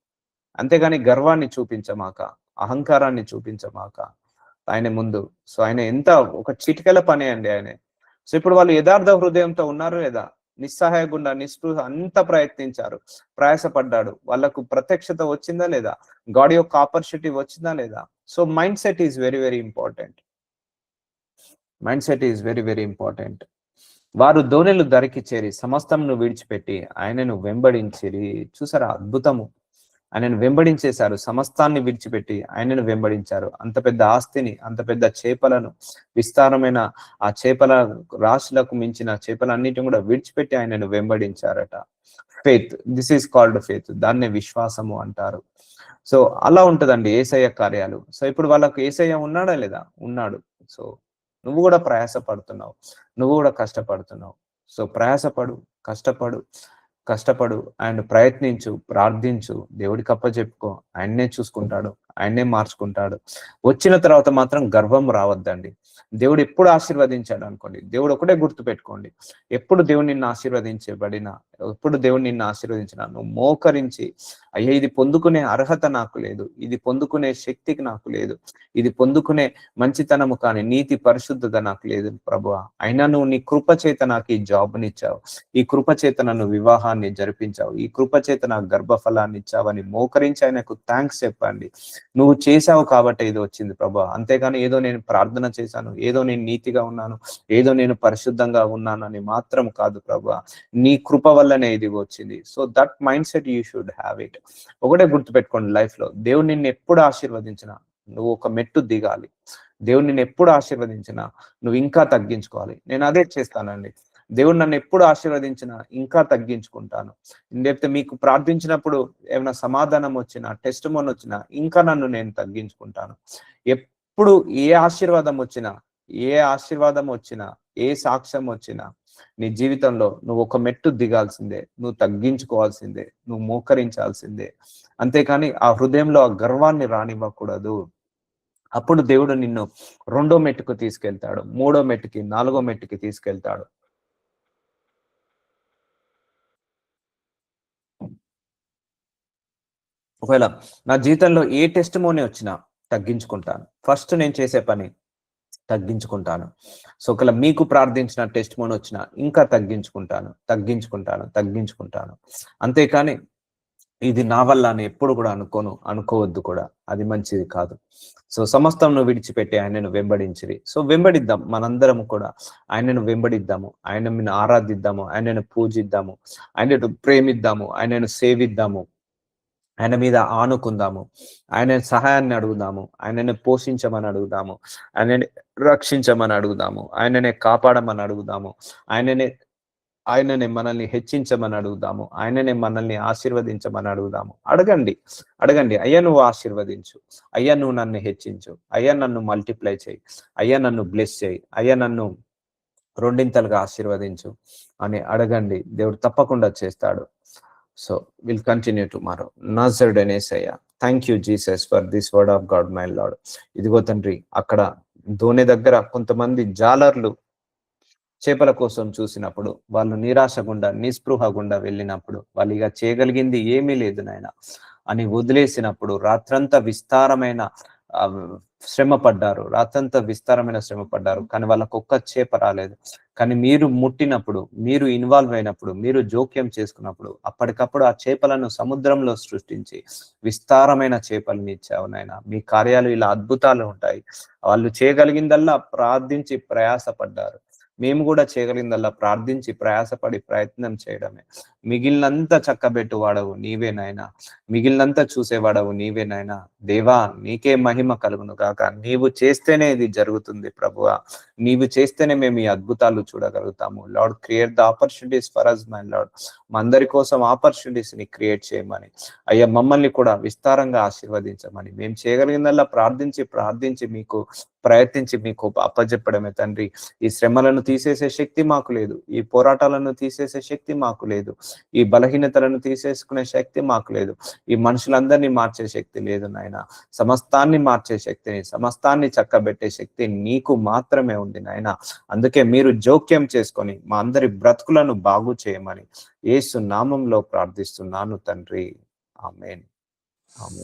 అంతేగాని గర్వాన్ని చూపించమాక, అహంకారాన్ని చూపించమాక ఆయన ముందు. సో ఆయన ఎంత ఒక చిటికెల పనే అండి ఆయన. సో ఇప్పుడు వాళ్ళు యథార్థ హృదయంతో ఉన్నారు లేదా? నిస్సహాయ గుండా నిస్పృహ అంత ప్రయత్నించారు, ప్రయాసపడ్డాడు. వాళ్ళకు ప్రత్యక్షత వచ్చిందా లేదా? గాడ్ యొక్క ఆపర్చునిటీ వచ్చిందా లేదా? So mind set is very very important. Mind set is very very important. వారు దోణెలు ధరికి చేరి సమస్తమును విడిచిపెట్టి ఆయనను వెంబడించిరి. చూసారా అద్భుతము. ఆయనను వెంబడించేశారు, సమస్తాన్ని విడిచిపెట్టి ఆయనను వెంబడించారు. అంత పెద్ద ఆస్తిని, అంత పెద్ద చేపలను, విస్తారమైన ఆ చేపల రాశులకు మించిన చేపలన్నిటిని కూడా విడిచిపెట్టి ఆయనను వెంబడించారట. Faith, this is called faith. దాన్నే విశ్వాసము అంటారు. సో అలా ఉంటదండి యేసయ్య కార్యాలు. సో ఇప్పుడు వాళ్ళకు యేసయ్య ఉన్నాడా లేదా? ఉన్నాడు. సో నువ్వు కూడా ప్రయాసపడుతున్నావు, నువ్వు కూడా కష్టపడుతున్నావు. సో ప్రయాసపడు, కష్టపడు, అండ్ ప్రయత్నించు, ప్రార్థించు, దేవుడికి అప్పచెప్పుకో. ఆయన్నే చూసుకుంటాడు, ఆయన్నే మార్చుకుంటాడు. వచ్చిన తర్వాత మాత్రం గర్వం రావద్దండి. దేవుడు ఎప్పుడు ఆశీర్వదించాడు అనుకోండి, దేవుడు ఒకటే గుర్తు పెట్టుకోండి. ఎప్పుడు దేవుడు నిన్ను ఆశీర్వదించబడినా, ఎప్పుడు దేవుడు నిన్ను ఆశీర్వదించినా నువ్వు మోకరించి, అయ్యా ఇది పొందుకునే అర్హత నాకు లేదు, ఇది పొందుకునే శక్తికి నాకు లేదు, ఇది పొందుకునే మంచితనము కానీ నీతి పరిశుద్ధత నాకు లేదు ప్రభువా, అయినా నువ్వు నీ కృప చేత నాకు ఈ జాబ్నిచ్చావు, ఈ కృప చేత నన్ను వివాహాన్ని జరిపించావు, ఈ కృప చేత నాకు గర్భఫలాన్ని ఇచ్చావని మోకరించి ఆయనకు థ్యాంక్స్ చెప్పండి. నువ్వు చేశావు కాబట్టి ఇది వచ్చింది ప్రభువా. అంతేగాని ఏదో నేను ప్రార్థన చేశాను, ఏదో నేను నీతిగా ఉన్నాను, ఏదో నేను పరిశుద్ధంగా ఉన్నాను అని మాత్రం కాదు ప్రభువా, నీ కృప వల్లనే ఇది వచ్చింది. So that mind set you should have it. ఒకటే గుర్తుపెట్టుకోండి, లైఫ్ లో దేవుడు నిన్ను ఎప్పుడు ఆశీర్వదించినా నువ్వు ఒక మెట్టు దిగాలి. దేవుడు నిన్ను ఎప్పుడు ఆశీర్వదించినా నువ్వు ఇంకా తగ్గించుకోవాలి. నేను అదే చేస్తానండి. దేవుడు నన్ను ఎప్పుడు ఆశీర్వదించినా ఇంకా తగ్గించుకుంటాను. లేకపోతే మీకు ప్రార్థించినప్పుడు ఏమైనా సమాధానం వచ్చినా, టెస్టిమోనీ వచ్చినా ఇంకా నన్ను నేను తగ్గించుకుంటాను. ఎప్పుడు ఏ ఆశీర్వాదం వచ్చినా, ఏ ఆశీర్వాదం వచ్చినా, ఏ సాక్ష్యం వచ్చినా నీ జీవితంలో నువ్వు ఒక మెట్టు దిగాల్సిందే. నువ్వు తగ్గించుకోవాల్సిందే. నువ్వు మోకరించాల్సిందే. అంతేకాని ఆ హృదయంలో ఆ గర్వాన్ని రానివ్వకూడదు. అప్పుడు దేవుడు నిన్ను రెండో మెట్టుకు తీసుకెళ్తాడు. మూడో మెట్టుకి, నాలుగో మెట్టుకి తీసుకెళ్తాడు. ఒకవేళ నా జీవితంలో ఏ టెస్టిమోనీ వచ్చినా తగ్గించుకుంటాను. ఫస్ట్ నేను చేసే పని తగ్గించుకుంటాను. సో, ఒకవేళ మీకు ప్రార్థించిన టెస్టిమోనీ వచ్చినా ఇంకా తగ్గించుకుంటాను. అంతేకాని ఇది నా వల్ల అని ఎప్పుడు కూడా అనుకోవద్దు కూడా. అది మంచిది కాదు. సో, సమస్తంను విడిచిపెట్టి ఆయనను వెంబడించిరి. సో, వెంబడిద్దాం మనందరం కూడా. ఆయనను వెంబడిద్దాము. ఆయనను ఆరాధిద్దాము. ఆయనను పూజిద్దాము. ఆయనను ప్రేమిద్దాము. ఆయనను సేవిద్దాము. ఆయన మీద ఆనుకుందాము. ఆయన సహాయాన్ని అడుగుదాము. ఆయనని పోషించమని అడుగుదాము. ఆయనని రక్షించమని అడుగుదాము. ఆయననే కాపాడమని అడుగుదాము. ఆయననే ఆయననే మనల్ని హెచ్చించమని అడుగుదాము. ఆయననే మనల్ని ఆశీర్వదించమని అడుగుదాము. అడగండి. అడగండి. అయ్యా నువ్వు ఆశీర్వదించు. అయ్యా నువ్వు నన్ను హెచ్చించు. అయ్యా నన్ను మల్టిప్లై చెయ్యి. అయ్యా నన్ను బ్లెస్ చెయ్యి. అయ్యా నన్ను రెండింతలుగా ఆశీర్వదించు అని అడగండి. దేవుడు తప్పకుండా చేస్తాడు. So will continue tomorrow. నజరుడైన Yesayya, thank you Jesus for this word of God my Lord. ఇదిగో తండ్రి, అక్కడ ధోని దగ్గర కొంతమంది జాలర్లు చేపల కోసం చూసినప్పుడు, వాళ్ళు నిరాశ గుండా, నిస్పృహ గుండా వెళ్ళినప్పుడు, వాళ్ళు ఇక చేయగలిగింది ఏమీ లేదు నాయన అని వదిలేసినప్పుడు, రాత్రంతా విస్తారమైన శ్రమ పడ్డారు. రాత్రంతా విస్తారమైన శ్రమ పడ్డారు. కానీ వాళ్ళకు ఒక్క చేప రాలేదు. కానీ మీరు ముట్టినప్పుడు, మీరు ఇన్వాల్వ్ అయినప్పుడు, మీరు జోక్యం చేసుకున్నప్పుడు, అప్పటికప్పుడు ఆ చేపలను సముద్రంలో సృష్టించి విస్తారమైన చేపలను ఇచ్చావు నాయన. మీ కార్యాలు ఇలా అద్భుతాలు ఉంటాయి. వాళ్ళు చేయగలిగిందల్లా ప్రార్థించి ప్రయాసపడ్డారు. మేము కూడా చేయగలిగిందల్లా ప్రార్థించి ప్రయాసపడి ప్రయత్నం చేయడమే. మిగిలినంతా చక్కబెట్టువాడవు నీవే నాయనా. మిగిలినంతా చూసేవాడవు నీవే నాయనా. దేవా, నీకే మహిమ కలుగును గాక. నీవు చేస్తేనే ఇది జరుగుతుంది ప్రభువా. నీవు చేస్తేనే మేము ఈ అద్భుతాలు చూడగలుగుతాము. Lord, create the opportunities for us my lord. మా అందరి కోసం ఆపర్చునిటీస్ ని క్రియేట్ చేయమని, అయ్యా మమ్మల్ని కూడా విస్తారంగా ఆశీర్వదించమని, మేము చేయగలిగిందల్లా ప్రార్థించి మీకు ప్రయత్నించి మీకు అప్పజెప్పడమే తండ్రి. ఈ శ్రమలను తీసేసే శక్తి మాకు లేదు. ఈ పోరాటాలను తీసేసే శక్తి మాకు లేదు. ఈ బలహీనతలను తీసేసుకునే శక్తి మాకు లేదు. ఈ మనుషులందరినీ మార్చే శక్తి లేదు నాయన. సమస్తాన్ని మార్చే శక్తిని, సమస్తాన్ని చక్కబెట్టే శక్తి నీకు మాత్రమే ఉంది నాయన. అందుకే మీరు జోక్యం చేసుకొని మా అందరి బ్రతుకులను బాగు చేయమని యేసు నామంలో ప్రార్థిస్తున్నాను తండ్రి. ఆమేన్. ఆమేన్.